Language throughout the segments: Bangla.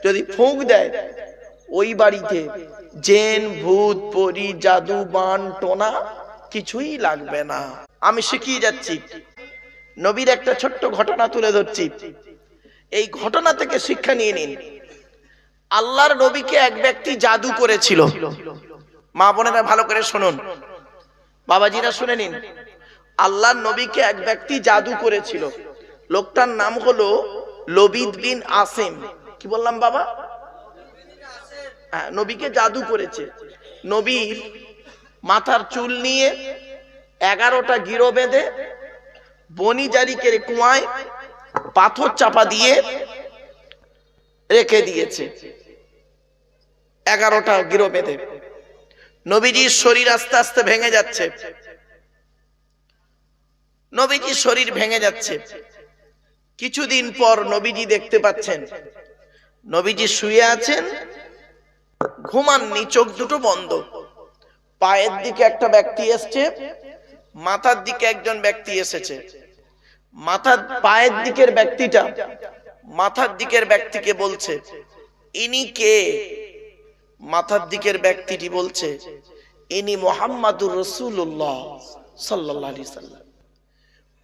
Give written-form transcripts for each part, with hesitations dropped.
যদি ফুঁক দেয় ওই বাড়িতে জিন ভূত পরী জাদু বান টোনা কিছুই লাগবে না। আমি শিখিয়ে যাচ্ছি, নবীর একটা ছোট্ট ঘটনা তুলে ধরছি, এই ঘটনা থেকে শিক্ষা নিয়ে নিন। আল্লাহর নবীকে এক ব্যক্তি জাদু করেছিল। মা বোনেরা ভালো করে শুনুন, বাবাজিরা শুনে নিন। আল্লাহর নবীকে এক ব্যক্তি জাদু করেছিল। লোকটার নাম হলো লবিদ বিন আসিম। কি বললাম বাবা? নবীকে জাদু করেছে। নবীর মাথার চুল নিয়ে 11টা গিরো বেঁধে বনি জারিকের কুয়ায় পাথর চাপা দিয়ে রেখে দিয়েছে। 11টা গিরো বেঁধে। নবীজির শরীর আস্তে আস্তে ভেঙে যাচ্ছে। নবীজির শরীর ভেঙে যাচ্ছে। কিছুদিন পর নবীজি দেখতে পাচ্ছেন নবীজি শুয়ে আছেন, ঘুমাননি, চোখ দুটো বন্ধ। পায়ের দিকে একটা ব্যক্তি এসছে, মাথার দিকে একজন ব্যক্তি এসেছে। পায়ের দিকের ব্যক্তিটা মাথার দিকের ব্যক্তিকে বলছে, ইনি কে? মাথার দিকের ব্যক্তিটি বলছে, ইনি মুহাম্মাদুর রাসূলুল্লাহ সাল্লাল্লাহু আলাইহি সাল্লাম।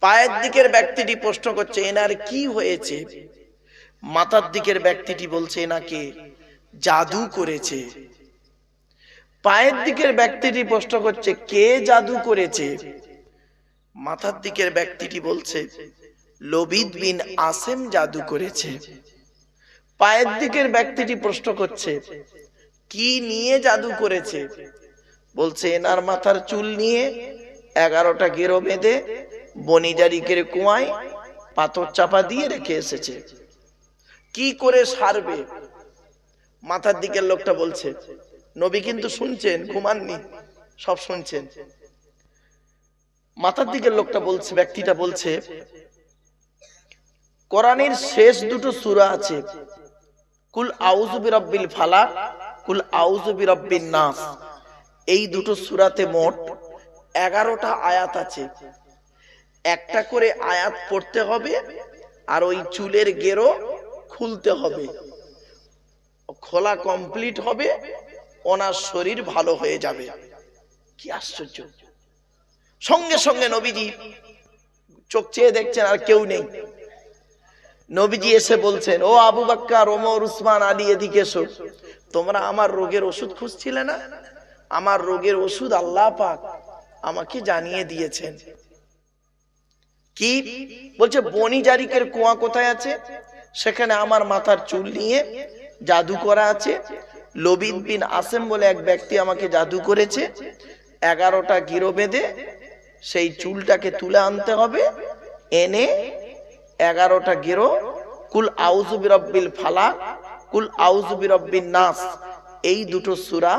পায়ের দিকের ব্যক্তিটি প্রশ্ন করছে, এনার কি হয়েছে? মাথার দিকের ব্যক্তিটি বলছে, এনাকে জাদু করেছে। পায়ের দিকের ব্যক্তিটি প্রশ্ন করছে, কে জাদু করেছে? মাথার দিকের ব্যক্তিটি বলছে, লবিদ বিন আসিম জাদু করেছে। পায়ের দিকের ব্যক্তিটি প্রশ্ন করছে, কি নিয়ে জাদু করেছে? বলছে, এনার মাথার চুল নিয়ে 11টা গেরো বেঁধে বনি জারিকের কুয়ায় পাথর চাপা দিয়ে রেখে এসেছে। কি করে সারবে? মাথার দিকের লোকটা বলছে। নবী কিন্তু শুনছেন, ঘুমাননি, সব শুনছেন। মাথার দিকের লোকটা বলছে, ব্যক্তিটা বলছে, কোরআনের শেষ দুটো সূরা আছে, কুল আউযু বিরাব্বিল ফালাক, কুল আউযু বিরাব্বিন নাস। এই দুটো সূরাতে মোট 11টা আয়াত আছে। একটা করে আয়াত পড়তে হবে আর ওই চুলের গেরো খুলতে হবে। খোলা কমপ্লিট হবে, ওনার শরীর ভালো হয়ে যাবে। কি আশ্চর্য! সঙ্গে সঙ্গে নবীজি চোখ চেয়ে দেখছেন, আর কেউ নেই। নবীজি এসে বলছেন, ও আবু বকর, ওমর, উসমান, আলী, এদিকে এসো। তোমরা আমার রোগের ওষুধ খুঁজছিলে না? আমার রোগের ওষুধ আল্লাহ পাক আমাকে জানিয়ে দিয়েছেন। কি বলছে? বনি জারিকের কুয়া কোথায় আছে? সেখানে আমার মাথার চুল নিয়ে জাদু করা আছে। লবিদ বিন আসিম বলে এক ব্যক্তি আমাকে জাদু করেছে। 11টা গিরো বেঁধে সেই চুলটাকে তুলে আনতে হবে। এনে 11টা গিরো, কুল আউযু বিরাব্বিল ফালাক, কুল আউযু বিরাব্বিন নাস, এই দুটো সূরা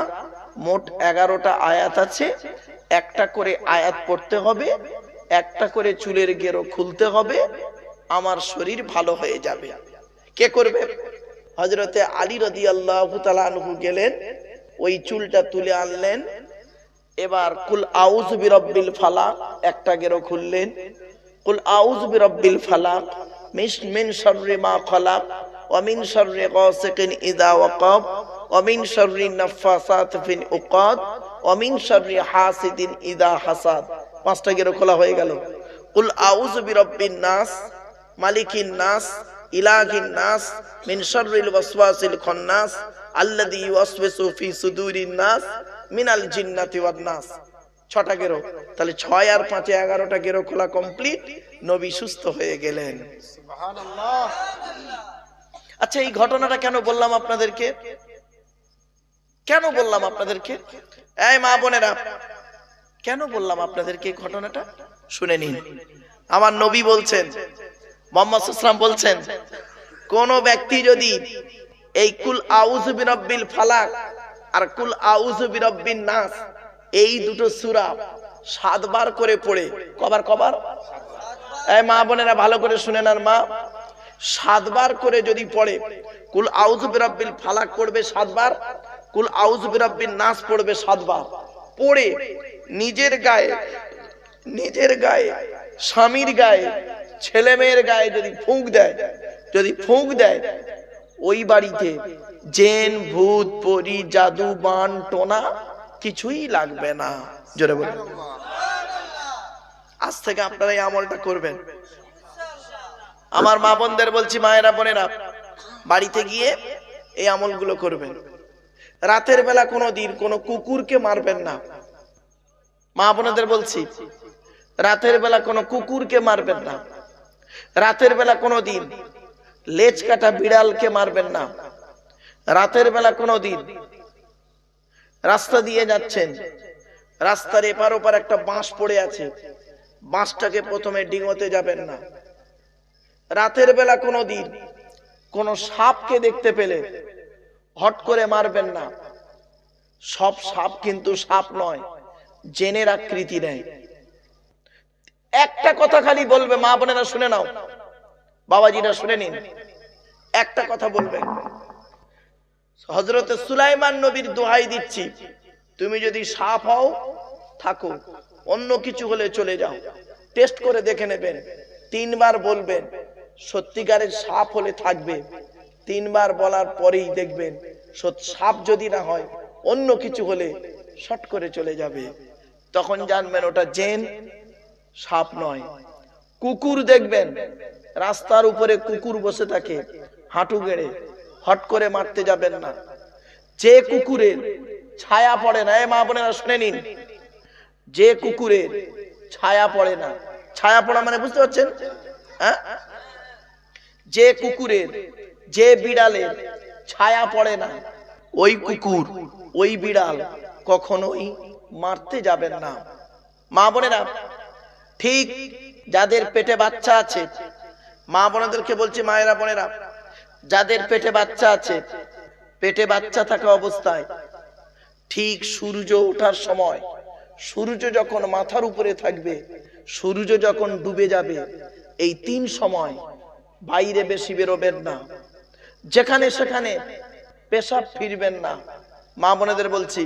মোট 11টা আয়াত আছে। একটা করে আয়াত পড়তে হবে, একটা করে চুলের গেরো খুলতে হবে, আমার শরীর ভালো হয়ে যাবে। কে করবে? হযরতে আলী রাদিয়াল্লাহু তাআলা আনহু গেলেন, ওই চুলটা তুলে আনলেন। এবার কুল আউযু বিরাব্বিল ফালাক একটা গেরো খুললেন। কুল আউযু বিরাব্বিল ফালাক মিন শাররি মা খালাক ওয়া মিন শাররি গাসিকিন ইযা ওয়াকাব ওয়া মিন শাররি নাফাসাতি ফিল উকাদ ওয়া মিন শাররি হাসিদিন ইযা হাসাদ। 5টা গেরো খোলা হয়ে গেল। কুল আউযু বিরাব্বিন নাস মালিকিন নাস ইলাহিন নাস মিন শাররিল ওয়াসওয়াসিল খান্নাস আল্লাযী ইউওয়াসওয়িসু ফি সুদুরিন নাস মিনাল জিন্নাতি ওয়ান নাস। 6টা গেরো। তাহলে 6 আর 5 11টা গেরো খোলা কমপ্লিট। নবী সুস্থ হয়ে গেলেন। সুবহানাল্লাহ। আচ্ছা, এই ঘটনাটা কেন বললাম আপনাদেরকে? কেন বললাম আপনাদেরকে? এই মা বোনেরা, কেন বললাম আপনাদেরকে এই ঘটনাটা? শুনে নিন। আমার নবী বলছেন, মুহাম্মদ সাল্লাল্লাহু আলাইহি ওয়াসাল্লাম বলছেন, কোন ব্যক্তি যদি এই কুল আউযু বিরাব্বিল ফালাক আর কুল আউযু বিরাব্বিন নাস এই দুটো সূরা 7 বার করে পড়ে, কবার? এই মা বোনেরা ভালো করে শুনেন। আর মা, 7 বার করে যদি পড়ে, কুল আউযু বিরাব্বিল ফালাক পড়বে 7 বার, কুল আউযু বিরাব্বিন নাস পড়বে 7 বার। পড়ে নিজের গায়ে, স্বামীর গায়ে, ছেলে মেয়ের গায়ে যদি ফুঁক দেয়, ওই বাড়িতে জেন ভূত পরি জাদু বান টোনা কিছুই লাগবে না। জোরে বলেন। আজ থেকে আপনারা এই আমলটা করবেন। আমার মা বোনদের বলছি, মায়েরা বোনেরা, বাড়িতে গিয়ে এই আমলগুলো করবেন। রাতের বেলা কোনোদিন কোনো কুকুরকে মারবেন না। মা বোনদের বলছি, রাতের বেলা কোনো কুকুরকে মারবেন না। রাতের বেলা কোনোদিন লেজ কাটা বিড়ালকে মারবেন না। রাতের বেলা কোনোদিন রাস্তা দিয়ে যাচ্ছেন, রাস্তার এপার ওপার একটা বাঁশ পড়ে আছে, বাঁশটাকে প্রথমে ডিঙোতে যাবেন না। রাতের বেলা কোনোদিন কোন সাপকে দেখতে পেলে হট করে মারবেন না। সব সাপ কিন্তু সাপ নয়, জেনের আকৃতি নেয়। একটা কথা খালি বলবে, মা বোনেরা শুনে নাও, বাবাজিরা শুনে নিন, একটা কথা বলবেন। হযরতে সুলাইমান নবীর দোহাই দিচ্ছি, তুমি যদি সাপ হও থাকো, অন্য কিছু হলে চলে যাও, টেস্ট করে দেখে নেবেন। 3 বার বলবেন, সত্যিকারের সাপ হলে থাকবে। 3 বার বলার পরেই দেখবেন সাপ যদি না হয়, অন্য কিছু হলে শট করে চলে যাবে। তখন জানবেন ওটা জেন, সাপ নয়। কুকুর দেখবেন, রাস্তার উপরে কুকুর বসে থাকে হাঁটু গেড়ে, হট করে মারতে যাবেন না। যে কুকুরের ছায়া পড়ে না, মা বোনেরা শুনে নিন, যে কুকুরের ছায়া পড়ে না, ছায়া পড়া মানে বুঝতে পারছেন? হ্যাঁ, যে কুকুরের, যে বিড়ালের ছায়া পড়ে না, ওই কুকুর ওই বিড়াল কখনোই মারতে যাবেন না। মা বোনেরা, ঠিক যাদের পেটে বাচ্চা আছে, মা বোনেদেরকে বলছি, মায়েরা বোনেরা, যাদের পেটে বাচ্চা আছে, পেটে বাচ্চা থাকা অবস্থায় ঠিক সূর্য ওঠার সময়, সূর্য যখন মাথার উপরে থাকবে, সূর্য যখন ডুবে যাবে, এই 3 সময় বাইরে বেশি বেরোবেন না। যেখানে সেখানে পেশাব ফিরবেন না। মা বোনেদের বলছি,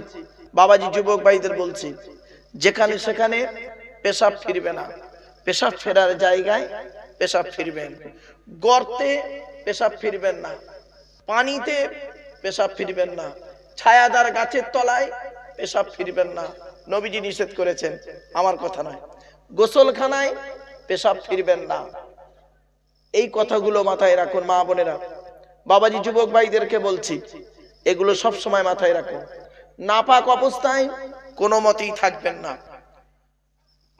বাবাজি যুবক ভাইদের বলছি, যেখানে সেখানে পেশাব ফিরবে না। পেশাব ফেরার জায়গায় পেশাব ফিরবেন। গর্তে পেশাব ফিরবেন না, পানিতে পেশাব ফিরবেন না, ছায়াদার গাছের তলায় পেশাব ফিরবেন না। নবীজি নিষেধ করেছেন, আমার কথা নয়। গোসলখানায় পেশাব ফিরবেন না। এই কথাগুলো মাথায় রাখুন মা বোনেরা। বাবাজি যুবক ভাইদেরকে বলছি, এগুলো সব সময় মাথায় রাখুন। নাপাক অবস্থায় কোনো মতেই থাকবেন না।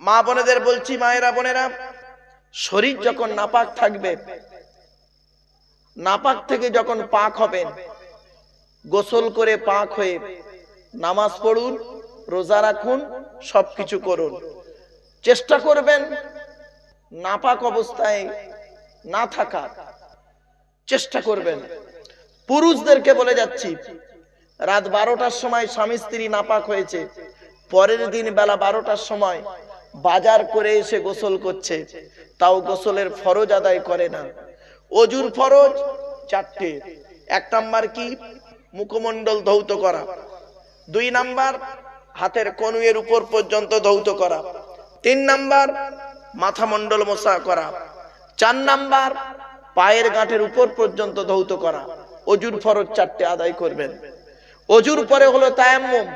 মা বোনেদের বলছি, মায়েরা বোনেরা, শরীর যখন নাপাক থাকবে, নাপাক থেকে যখন পাক হবেন, গোসল করে পাক হয়ে নামাজ পড়ুন, রোজা রাখুন, সবকিছু করুন। চেষ্টা করবেন নাপাক অবস্থায় না থাকার, চেষ্টা করবেন। পুরুষদেরকে বলে যাচ্ছি, রাত 12টার সময় স্বামী স্ত্রী নাপাক হয়েছে, পরের দিন বেলা 12টার সময় বাজার করে এসে গোসল করছে, তাও গোসলের ফরজ আদায় করে না। অজুর ফরজ 4টে। 1 নাম্বার কি? মুখমণ্ডল ধৌত করা। 2 নাম্বার হাতের কনুইয়ের উপর পর্যন্ত ধৌত করা। 3 নাম্বার মাথা মণ্ডল মোছা করা। 4 নাম্বার পায়ের গাঁটের উপর পর্যন্ত ধৌত করা। অজুর ফরজ 4টে আদায় করবেন। অজুর পরে হলো তায়াম্মুম।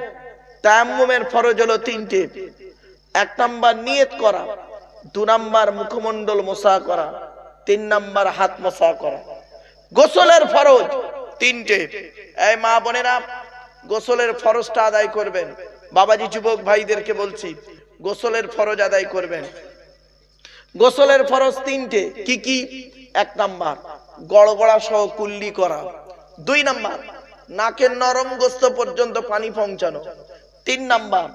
তায়াম্মুমের ফরজ হলো 3টে। 1 নাম্বার নিয়ত করা, 2 নাম্বার মুখমণ্ডল মোছা করা, 3 নাম্বার হাত মোছা করা। গোসলের ফরজ 3টে। এই মা বোনেরা, গোসলের ফরজটা আদায় করবেন। বাবাজি যুবক ভাইদেরকে বলছি, গোসলের ফরজ আদায় করবেন। গোসলের ফরজ 3টে। কি কি? 1 নাম্বার গড়গড়া সহ কুল্লি করা। 2 নাম্বার নাকের নরম গোস্ত পর্যন্ত পানি পৌঁছানো। 3 নাম্বার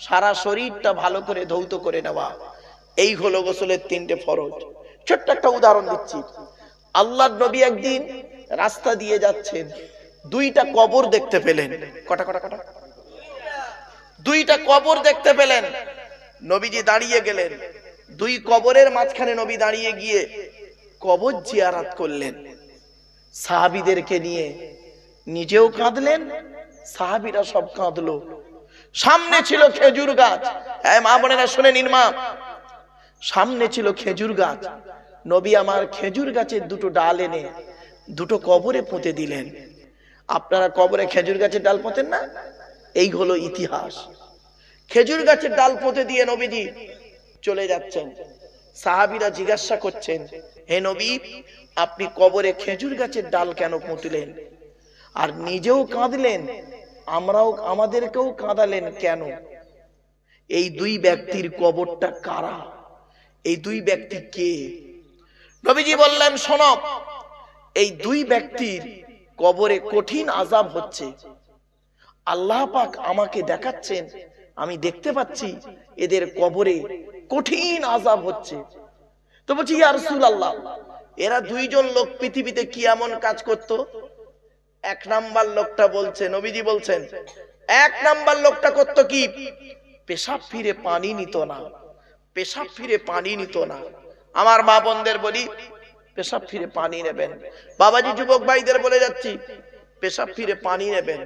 সারা শরীরটা ভালো করে ধৌত করে নেওয়া। এই হলো গোসলের 3টে ফরজ। ছোট্ট একটা উদাহরণ দিচ্ছি। আল্লাহর নবী একদিন রাস্তা দিয়ে যাচ্ছেন, 2টা কবর দেখতে পেলেন। কটা কটা কটা? 2টা কবর দেখতে পেলেন। নবীজি দাঁড়িয়ে গেলেন, 2 কবরের মাঝখানে নবী দাঁড়িয়ে গিয়ে কবর জিয়ারত করলেন। সাহাবীদেরকে নিয়ে নিজেও কাঁদলেন, সাহাবীরা সব কাঁদলো। সামনে ছিল খেজুর গাছ। হ্যাঁ মা বোনেরা শুনে নিন মা, সামনে ছিল খেজুর গাছ। নবী আমার খেজুর গাছের 2টো ডাল এনে দুটো কবরে পুঁতে দিলেন। আপনারা কবরে খেজুর গাছের ডাল পোঁতেন না? এই হলো ইতিহাস। খেজুর গাছের ডাল পুঁতে দিয়ে নবীজি চলে যাচ্ছেন। সাহাবীরা জিজ্ঞাসা করছেন, হে নবী, আপনি কবরে খেজুর গাছের ডাল কেন পুঁতলেন? আর নিজেও কাঁদলেন, আমাদেরকেও কাঁদালেন কেন? এই দুই ব্যক্তির কবরটা কারা? এই দুই ব্যক্তি কে? নবীজি বললেন, শোনো, এই দুই ব্যক্তির কবরে কঠিন আযাব হচ্ছে। আল্লাহ পাক আমাকে দেখাচ্ছেন, আমি দেখতে পাচ্ছি এদের কবরে কঠিন আযাব হচ্ছে। তো বলছি, ইয়া রাসূলুল্লাহ, এরা দুইজন লোক পৃথিবীতে কি এমন কাজ করত? এক নাম্বার লোকটা বলছে, নবীজি বলছেন, এক নাম্বার লোকটা করত কি? পেশাব ফিরে পানি নিত না, পেশাব ফিরে পানি নিত না। আমার মা বোনদের বলি, পেশাব ফিরে পানি নেবেন। বাবাজি যুবক ভাইদের বলে যাচ্ছি, পেশাব ফিরে পানি নেবেন।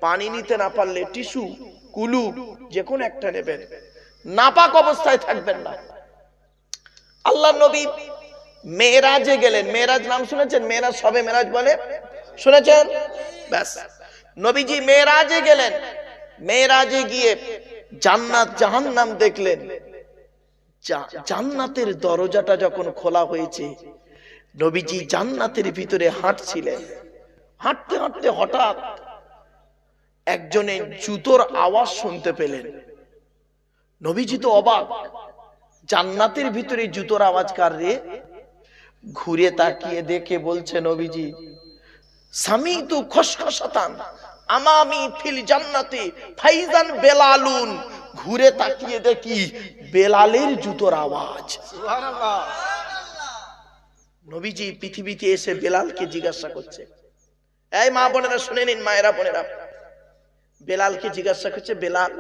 পানি নিতে না পারলে টিস্যু, কুলু যে কোনো একটা নেবেন। নাপাক অবস্থায় থাকবেন না। আল্লাহ নবী মেরাজে গেলেন। মেরাজ নাম শুনেছেন? মেরাজ, সবে মেরাজ বলে, শুনেছেন? ব্যাস, নবীজি মেরাজে গেলেন। মেরাজে গিয়ে জান্নাত জাহান্নাম দেখলেন। জান্নাতের দরজাটা যখন খোলা হয়েছে, নবীজি জান্নাতের ভিতরে হাঁটছিলেন। হাঁটতে হাঁটতে হঠাৎ একজনের জুতোর আওয়াজ শুনতে পেলেন। নবীজি তো অবাক, জান্নাতের ভিতরে জুতোর আওয়াজ কার রে? ঘুরে তাকিয়ে দেখে বলছে নবীজি, সামিতু খসখসাতান আমামি ফিল জান্নাতি ফাইজান বেলালুন। ঘুরে তাকিয়ে দেখি বেলালের জুতোর আওয়াজ। সুবহানাল্লাহ। নবীজি পৃথিবীতে এসে বেলালকে জিজ্ঞাসা করছে, এই মা বোনেরা শুনে নিন, মায়েরা বোনেরা, বেলালকে জিজ্ঞাসা করছে, বেলাল,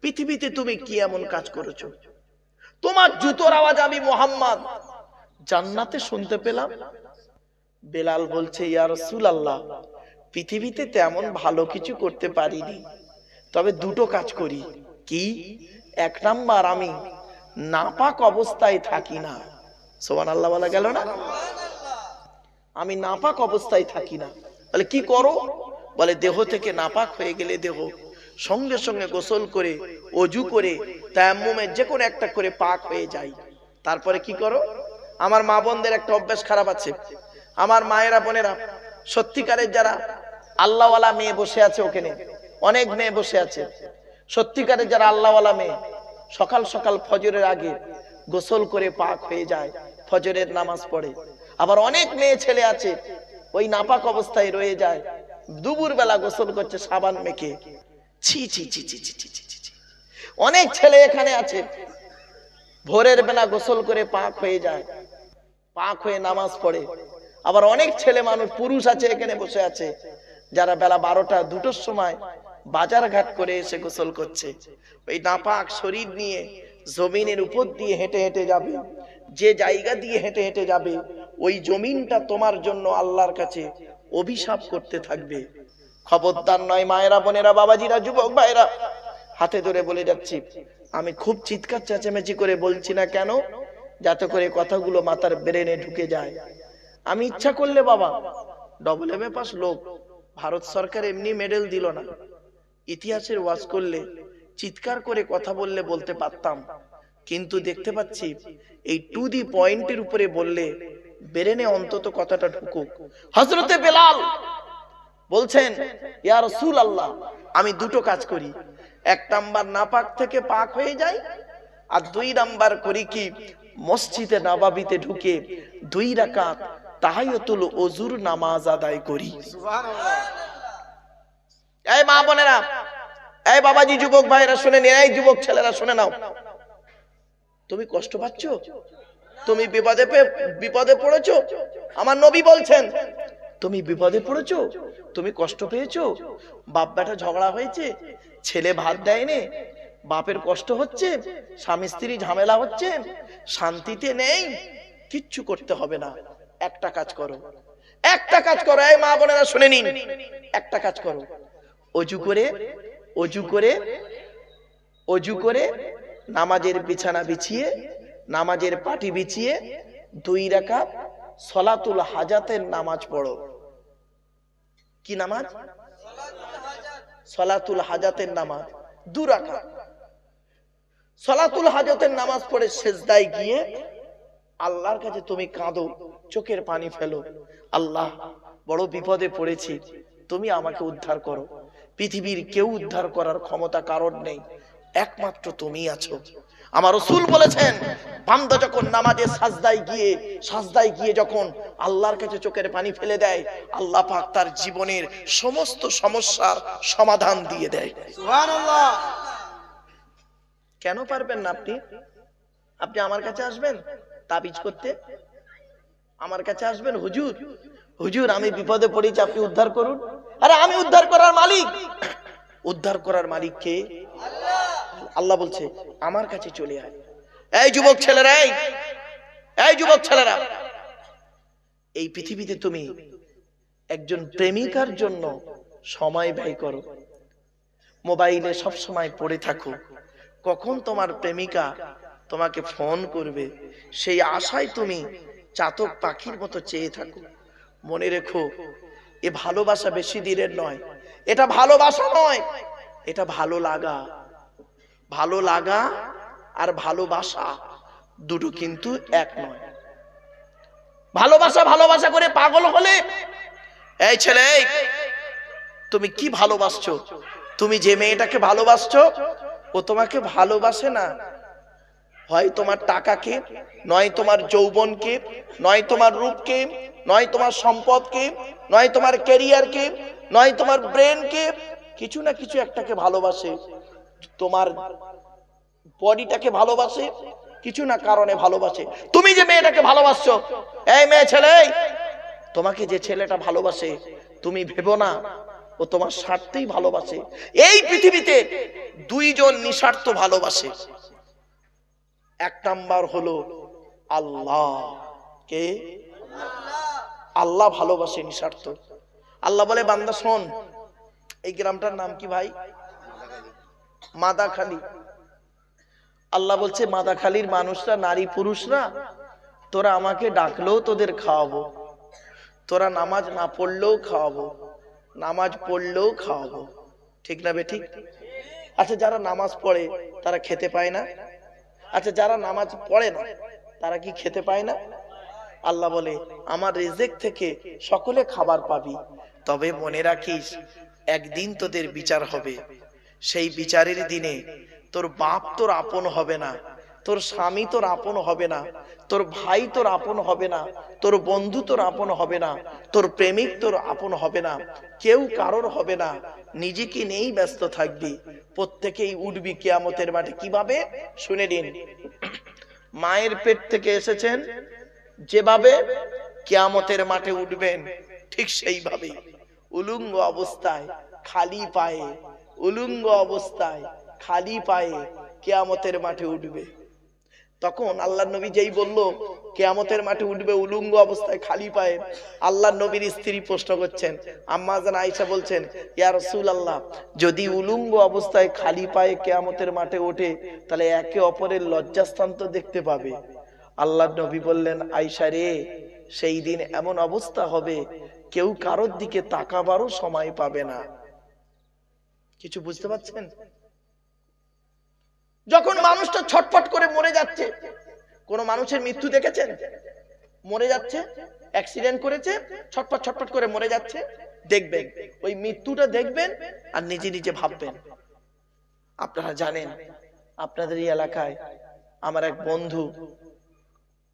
পৃথিবীতে তুমি কি এমন কাজ করেছো? তোমার জুতোর আওয়াজ আমি মুহাম্মদ জান্নাতে শুনতে পেলাম। বেলাল বলছে, ইয়া রাসূলুল্লাহ, পৃথিবীতে তেমন ভালো কিছু করতে পারিনি, তবে দুটো কাজ করি। কি? এক নাম্বার, আমি নাপাক অবস্থায় থাকি না। সুবহানাল্লাহ বলা গেল না? আমি নাপাক অবস্থায় থাকি না। বলে কি করো? বলে দেহ থেকে নাপাক হয়ে গেলে দেহ সঙ্গে সঙ্গে গোসল করে, ওযু করে, তায়াম্মুমে যে কোনো একটা করে পাক হয়ে যায়। তারপরে কি করো? আমার মা বোনদের একটা অভ্যাস খারাপ আছে। আমার মায়েরা বোনেরা, সত্যিকারের যারা আল্লাহওয়ালা মেয়ে বসে আছে, ওখানে অনেক মেয়ে বসে আছে, সত্যিকারের যারা আল্লাহওয়ালা মেয়ে, সকাল সকাল ফজরের আগে গোসল করে পাক হয়ে যায়, ফজরের নামাজ পড়ে। আবার অনেক মেয়ে ছেলে আছে, ওই নাপাক অবস্থায় রয়ে যায়, দুপুর বেলা গোসল করছে সাবান মেখে। ছি ছি ছি ছি ছি ছি ছি ছি। অনেক ছেলে এখানে আছে, ভোরের বেলা গোসল করে পাক হয়ে যায়, পাক হয়ে নামাজ পড়ে। আবার অনেক ছেলে মানুষ, পুরুষ আছে এখানে বসে আছে, যারা বেলা 12টা 2টোর সময় বাজার ঘাট করে এসে গোসল করছে। ওই নাপাক শরীর নিয়ে জমিনের উপর দিয়ে হেঁটে হেঁটে যাবে। যে জায়গা দিয়ে হেঁটে হেঁটে যাবে, ওই জমিনটা তোমার জন্য আল্লাহর কাছে অভিশাপ করতে থাকবে। খবরদার নয় মায়েরা বোনেরা, বাবাজিরা, যুবক ভাইরা, হাতে ধরে বলে যাচ্ছি, আমি খুব চিৎকার চেঁচামেচি করে বলছি না কেন? যাতে করে কথাগুলো মাথার ব্রেনে ঢুকে যায়। আমি ইচ্ছা করলে বাবা AA পাস লোক, ভারত সরকার এমনি মেডেল দিল না, ইতিহাসের ওয়াজ করলে, চিৎকার করে কথা বললে বলতে পারতাম, কিন্তু দেখতে পাচ্ছি এই টু দি পয়েন্টের উপরে বললে ব্রেনে অন্তত কথাটা ঢুকুক। হযরতে বেলাল বলছেন, ইয়া রাসূলুল্লাহ, আমি দুটো কাজ করি। এক নাম্বার, নাপাক থেকে পাক হয়ে যাই, আর 2 নাম্বার করি কি, মসজিদে নববীতে ঢুকে 2 রাকাত তাহিয়াতুল ওযুর নামাজ আদায় করি। সুবহানাল্লাহ। এই মা বোনেরা, এই বাবাজি, যুবক ভাইরা শুনে নিন, এই যুবক ছেলেরা শুনে নাও। তুমি কষ্ট পাচ্ছ? তুমি বিপদে পড়েছো? আমার নবী বলছেন, তুমি বিপদে পড়েছো, তুমি কষ্ট পেয়েছো, বাপ বেটা ঝগড়া হয়েছে, ছেলে ভাত দেয়নি, বাপের কষ্ট হচ্ছে, স্বামী স্ত্রী ঝামেলা হচ্ছে, শান্তিতে নেই, কিচ্ছু করতে হবে না। একটা কাজ করো, একটা কাজ করো, এই মা বোনেরা শুনে নিন, একটা কাজ করো। অজু করে নামাজের বিছানা বিছিয়ে, নামাজের পাটি বিছিয়ে 2 রাকাত সলাতুল হাজাতের নামাজ পড়ো। কি নামাজ? সলাতুল হাজাতের নামাজ 2 রাকাত। সলাতুল হাজাতের নামাজ পড়ে সিজদায় গিয়ে আল্লাহর কাছে তুমি কাঁদো, চোখের পানি ফেলো, আল্লাহ বড় বিপদে পড়েছি, তুমি আমাকে উদ্ধার করো। পৃথিবীর কেউ উদ্ধার করার ক্ষমতা কারণ নেই, একমাত্র তুমি আছো। আমার রাসূল বলেছেন, বান্দা যখন নামাজে সাজদায় গিয়ে যখন আল্লাহর কাছে চোখের পানি ফেলে দেয়, আল্লাহ পাক তার জীবনের সমস্ত সমস্যার সমাধান দিয়ে দেয়। সুবহানাল্লাহ। কেন পারবেন না আপনি? আপনি আমার কাছে আসবেন তাবিজ করতে, আমার কাছে আসবেন, হুজুর হুজুর আমি বিপদে পড়েছি, আপনি উদ্ধার করুন। আরে আমি উদ্ধার করার মালিক। উদ্ধার করার মালিক কে? আল্লাহ। আল্লাহ বলছে আমার কাছে চলে আয়। এই যুবক ছেলেরা, এই যুবক ছেলেরা, এই পৃথিবীতে তুমি একজন প্রেমিকার জন্য সময় ব্যয় করো, মোবাইলে সব সময় পড়ে থাকো, কখন তোমার প্রেমিকা তোমাকে ফোন করবে সেই আশায় তুমি চাতক পাখির মতো চেয়ে থাকো। মনে রেখো, এ ভালোবাসা বেশি দিনের নয়। এটা ভালোবাসা নয়, এটা ভালো লাগা। ভালো লাগা আর ভালোবাসা দুটো কিন্তু এক নয়। ভালোবাসা করে পাগল হলে, এই ছেলে তুমি কি ভালোবাসছো? তুমি যে মেয়েটাকে ভালোবাসছো ও তোমাকে ভালোবাসে না। হয় তোমার টাকাকে, নয় তোমার যৌবনকে, নয় তোমার রূপকে, নয় তোমার সম্পদকে, নয় তোমার ক্যারিয়ারকে, নয় তোমার ব্রেনকে, কিছু না কিছু একটাকে ভালোবাসে। তোমার বডিটাকে ভালোবাসে, কিছু না কারণে ভালোবাসে। তুমি যে মেয়েটাকে ভালোবাসছো, এই মেয়ে ছেলে, তোমাকে যে ছেলেটা ভালোবাসে তুমি ভেবো না ও তোমার স্বার্থেই ভালোবাসে। এই পৃথিবীতে দুইজন নিঃস্বার্থ ভালোবাসে। এক নাম্বার হলো আল্লাহ। কে? আল্লাহ ভালোবাসে নিঃস্বার্থ। আল্লাহ বলে, বান্দা শোন, এই গ্রামটার নাম কি ভাই? মাদাখালী। আল্লাহ বলছে, মাদাখালীর মানুষরা, নারী পুরুষরা, তোরা আমাকে ডাকলেও তোদের খাওয়াবো, তোরা নামাজ না পড়লেও খাওয়াবো, নামাজ পড়লেও খাওয়াবো। ঠিক না বেঠিক? আচ্ছা, যারা নামাজ পড়ে তারা খেতে পায় না? আচ্ছা, যারা নামাজ পড়ে না তারা কি খেতে পায় না? আল্লাহ বলে, আমার রিজিক থেকে সকলে খাবার পাবি, তবে মনে রাখিস একদিন তোদের বিচার হবে। সেই বিচারের দিনে তোর বাপ তোর আপন হবে না, তোর স্বামী তোর আপন হবে না, তোর ভাই তোর আপন হবে না, তোর বন্ধু তোর আপন হবে না, তোর প্রেমিক তোর আপন হবে না, কেউ কারোর হবে না। নিজেকে নিয়েই ব্যস্ত থাকবি। প্রত্যেকেই উঠবি কিয়ামতের মাঠে। কিভাবে? শুনে নিন। মায়ের পেট থেকে এসেছেন যেভাবে কিয়ামতের মাঠে উঠবেন ঠিক সেইভাবে উলঙ্গ অবস্থায় খালি পায়ে, উলঙ্গ অবস্থায় খালি পায়ে কিয়ামতের মাঠে উঠবে। তখন আল্লাহর নবী যেই বলল কিয়ামতের মাঠে উঠবে উলঙ্গ অবস্থায় খালি পায়ে, আল্লাহর নবীর স্ত্রী প্রশ্ন করছেন, আম্মা জান আয়েশা বলছেন, ইয়া রাসূলুল্লাহ, যদি উলঙ্গ অবস্থায় খালি পায়ে কিয়ামতের মাঠে ওঠে তাহলে একে অপরের লজ্জাস্থান তো দেখতে পাবে। আল্লাহর নবী বললেন, আয়েশা রে, সেই দিন এমন অবস্থা হবে কেউ কারোর দিকে তাকাবারও সময় পাবে না। কিছু বুঝতে পারছেন? যখন মানুষটা ছটফট করে মরে যাচ্ছে, কোন মানুষের মৃত্যু দেখেছেন? মরে যাচ্ছে, অ্যাক্সিডেন্ট করেছে, ছটফট ছটফট করে মরে যাচ্ছে, দেখবেন ওই মৃত্যুটা দেখবেন আর নিজে নিজে ভাববেন। আপনারা জানেন, আপনাদের এই এলাকায় আমার এক বন্ধু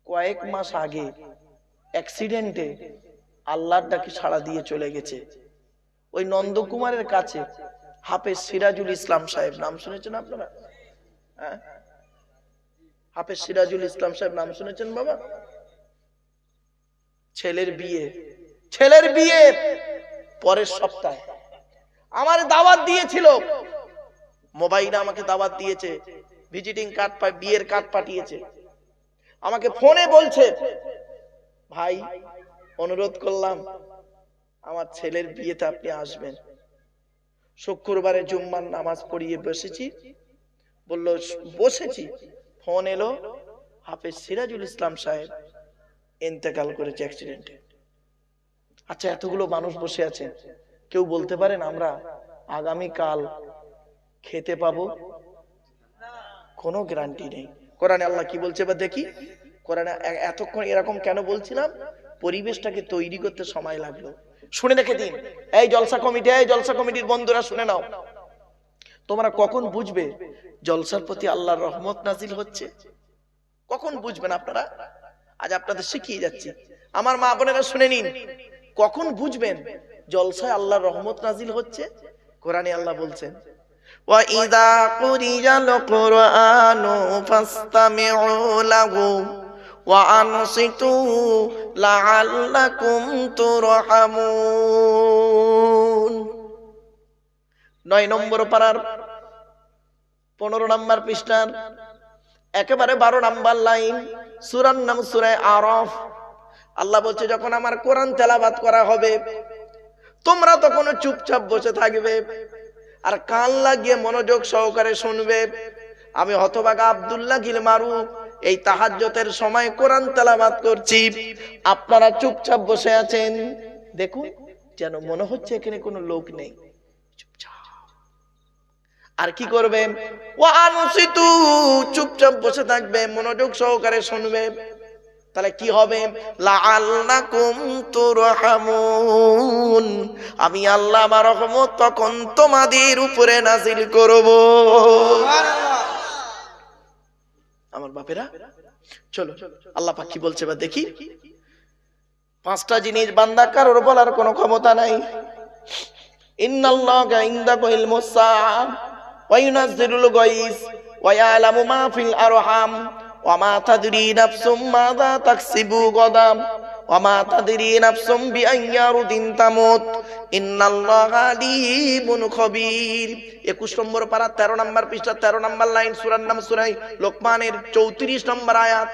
কয়েক মাস আগে অ্যাক্সিডেন্টে আল্লাহর ডাকে সাড়া দিয়ে চলে গেছে। ওই নন্দকুমারের কাছে হাফেজ সিরাজুল ইসলাম সাহেব, নাম শুনেছেন আপনারা? হাফেজ সিরাজুল ইসলাম সাহেব নাম শুনেছেন বাবা? ছেলের বিয়ে পরের সপ্তাহে আমার দাওয়াত দিয়েছিল, মোবাইলে আমাকে দাওয়াত দিয়েছে, ভিজিটিং কার্ড, বিয়ের কার্ড পাঠিয়েছে। আমাকে ফোনে বলছে, ভাই অনুরোধ করলাম আমার ছেলের বিয়েতে আপনি আসবেন। শুক্রবারে জুম্মার নামাজ পড়িয়ে বসেছি, বললো বসেছি, ফোন এলো হাফেজ সিরাজুল ইসলাম সাহেব ইন্তেকাল করেছে অ্যাক্সিডেন্টে। আচ্ছা, এতগুলো মানুষ বসে আছে, কেউ বলতে পারেন আমরা আগামীকাল খেতে পাবো? কোনো গ্যারান্টি নেই। কোরআনে আল্লাহ কি বলছে বা দেখি। কোরআনে এতক্ষণ এরকম কেন বলছিলাম, পরিবেশটাকে তৈরি করতে সময় লাগলো। শুনে রেখে দিন, এই জলসা কমিটি, এই জলসা কমিটির বন্ধুরা শুনে নাও, তোমরা কখন বুঝবে জলসার প্রতি আল্লাহর রহমত নাজিল হচ্ছে? কখন বুঝবেন আপনারা? আজ আপনাদের শিখিয়ে যাচ্ছি, আমার মা বোনেরা শুনে নিন, কখন বুঝবেন জলসায় আল্লাহর রহমত নাজিল হচ্ছে? কোরআনে আল্লাহ বলছেন, وَإِذَا قُرِئَ الْقُرْآنُ فَاسْتَمِعُوا لَهُ وَأَنصِتُوا لَعَلَّكُمْ تُرْحَمُونَ। 9 নম্বর পারার 15 নম্বর পৃষ্ঠার একেবারে 12 নম্বর লাইন, সূরার নাম সূরা আরাফ। আল্লাহ বলছে, যখন আমার কোরআন তেলাওয়াত করা হবে তোমরা তখন চুপচাপ বসে থাকবে আর কান লাগিয়ে মনোযোগ সহকারে শুনবে। আমি হতভাগা আব্দুল্লাহ গিলমারু এই তাহাজ্জুদের সময় কোরআন তেলাওয়াত করছি, আপনারা চুপচাপ বসে আছেন। দেখুন, যেন মনে হচ্ছে এখানে কোনো লোক নেই, চুপচাপ। আর কি করবে? ওয়ানুসিতু, চুপচাপ বসে থাকবে, মনোযোগ সহকারে শুনবে। তাহলে কি হবে? লাআল্লাকুম তুরহামুন, আমি আল্লাহ আমার রহমত তখন তোমাদের উপরে নাজিল করব। আমার বাপেরা চলো, আল্লাহ পাক কি বলছে বা দেখি। 5টা জিনিস বান্দা কারোর বলার কোনো ক্ষমতা নাই। ইন্নাল্লাহা ইনদাহু ইলমুস সাআ ওয়া ইউনাজ্জিলুল গায়স ওয়া ইয়ালামু মা ফিল আরহাম ওয়া মা তাদরি নাফসুম মাযা তাকসিবু গাদাম ওয়া মা তাদরি নাফসুম বিআইয়ি আরদিন তামুত ইন্নাল্লাহা আলীমুন খবীর। 21 নম্বর পারা 13 নম্বর পৃষ্ঠা 13 নম্বর লাইন, সূরার নাম সূরা লোকমানের 34 নম্বর আয়াত।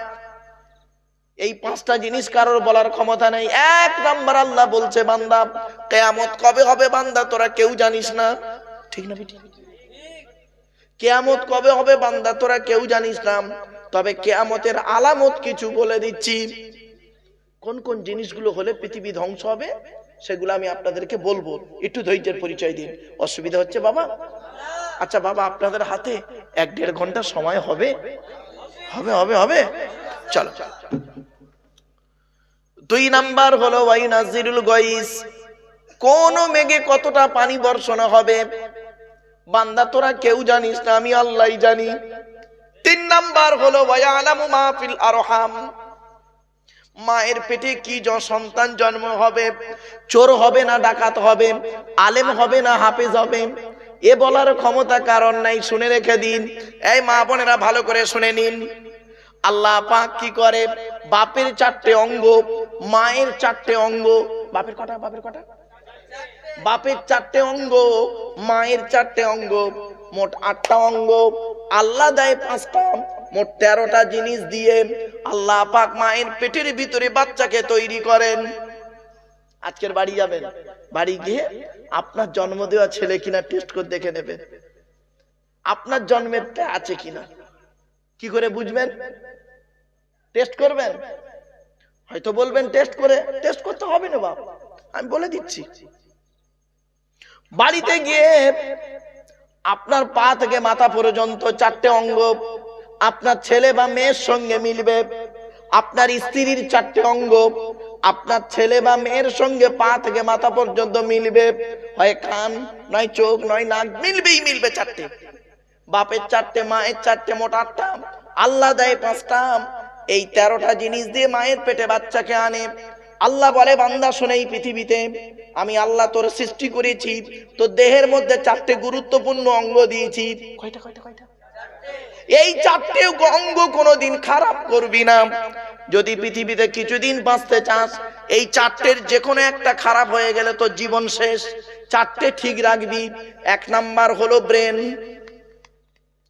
এই 5টা জিনিস কারোর বলার ক্ষমতা নেই। 1 নম্বর আল্লাহ বলছে, বান্দা কিয়ামত কবে হবে বান্দা তোরা কেউ জানিস না। ঠিক না বেটি? কিয়ামত কবে হবে বান্দা তোরা কেউ জানিস না, তবে কিয়ামতের আলামত কিছু বলে দিচ্ছি। কোন কোন জিনিসগুলো হলে পৃথিবী ধ্বংস হবে সেগুলো আমি আপনাদেরকে বলবো, একটু ধৈর্যের পরিচয় দিন। অসুবিধা হচ্ছে বাবা? আচ্ছা বাবা, আপনাদের হাতে 1-1.5 ঘন্টা সময় হবে? হবে হবে হবে চলো। 2 নাম্বার হলো ওয়াইনাজিরুল গায়স, কোন মেঘে কতটা পানি বর্ষণ হবে বান্দা তোরা কেউ জানিস না, আমি আল্লাহই জানি। 3 নাম্বার হলো ওয়ায়ালামু মা ফিল আরহাম, মায়ের পেটে কি সন্তান জন্ম হবে, চোর হবে না ডাকাত হবে, আলেম হবে না হাফেজ হবে, এ বলার ক্ষমতা কারণ নাই। শুনে রেখে দিন, এই মা বোনেরা ভালো করে শুনে নিন। আল্লাহ পাক কি করে? বাপের 4টে অঙ্গ, মায়ের 4টে অঙ্গ। বাপের কটা? বাপের কটা? বাপের 4টে অঙ্গ, মায়ের 4টে অঙ্গ, মোট 8টা অঙ্গ। আল্লাহ দেয় 5টা, মোট 13টা জিনিস দিয়ে আল্লাহ পাক মায়ের পেটের ভিতরে বাচ্চাকে তৈরি করেন। আজকের বাড়ি যাবেন, বাড়ি গিয়ে আপনার জন্ম দেওয়া ছেলে কিনা টেস্ট করে দেখে নেবেন আপনার জন্মেরটা আছে কিনা। কি করে বুঝবেন? টেস্ট করবেন। হয়তো বলবেন টেস্ট করতে হবে না বাবা, আমি বলে দিচ্ছি। বাড়িতে গিয়ে আপনার পা থেকে মাথা পর্যন্ত 4টে অঙ্গ আপনার ছেলে বা মেয়ের সঙ্গে মিলবে। আপনার স্ত্রীর 4টে অঙ্গ আপনার ছেলে বা মেয়ের সঙ্গে পা থেকে মাথা পর্যন্ত মিলবে। হয় কান, নয় চোখ, নয় নাক, মিলবেই মিলবে 4টে। বাপের 4টে, মায়ের 4টে, মোট 8টা। আল্লাহ দেয় 5টা। এই 13টা জিনিস দিয়ে মায়ের পেটে বাচ্চাকে আনে। আল্লাহ বলে, বান্দা শোনে, এই পৃথিবীতে আমি আল্লাহ তোর সৃষ্টি করেছি, তোর দেহের মধ্যে 4টে গুরুত্বপূর্ণ অঙ্গ দিয়েছি। কয়টা কয়টা কয়টা? এই 4টে অঙ্গ কোনোদিন খারাপ করবি না। যদি পৃথিবীতে কিছুদিন বাঁচতে চাস, এই 4টের যে কোনো একটা খারাপ হয়ে গেলে তোর জীবন শেষ। 4টে ঠিক রাখবি। 1 নাম্বার হলো ব্রেন।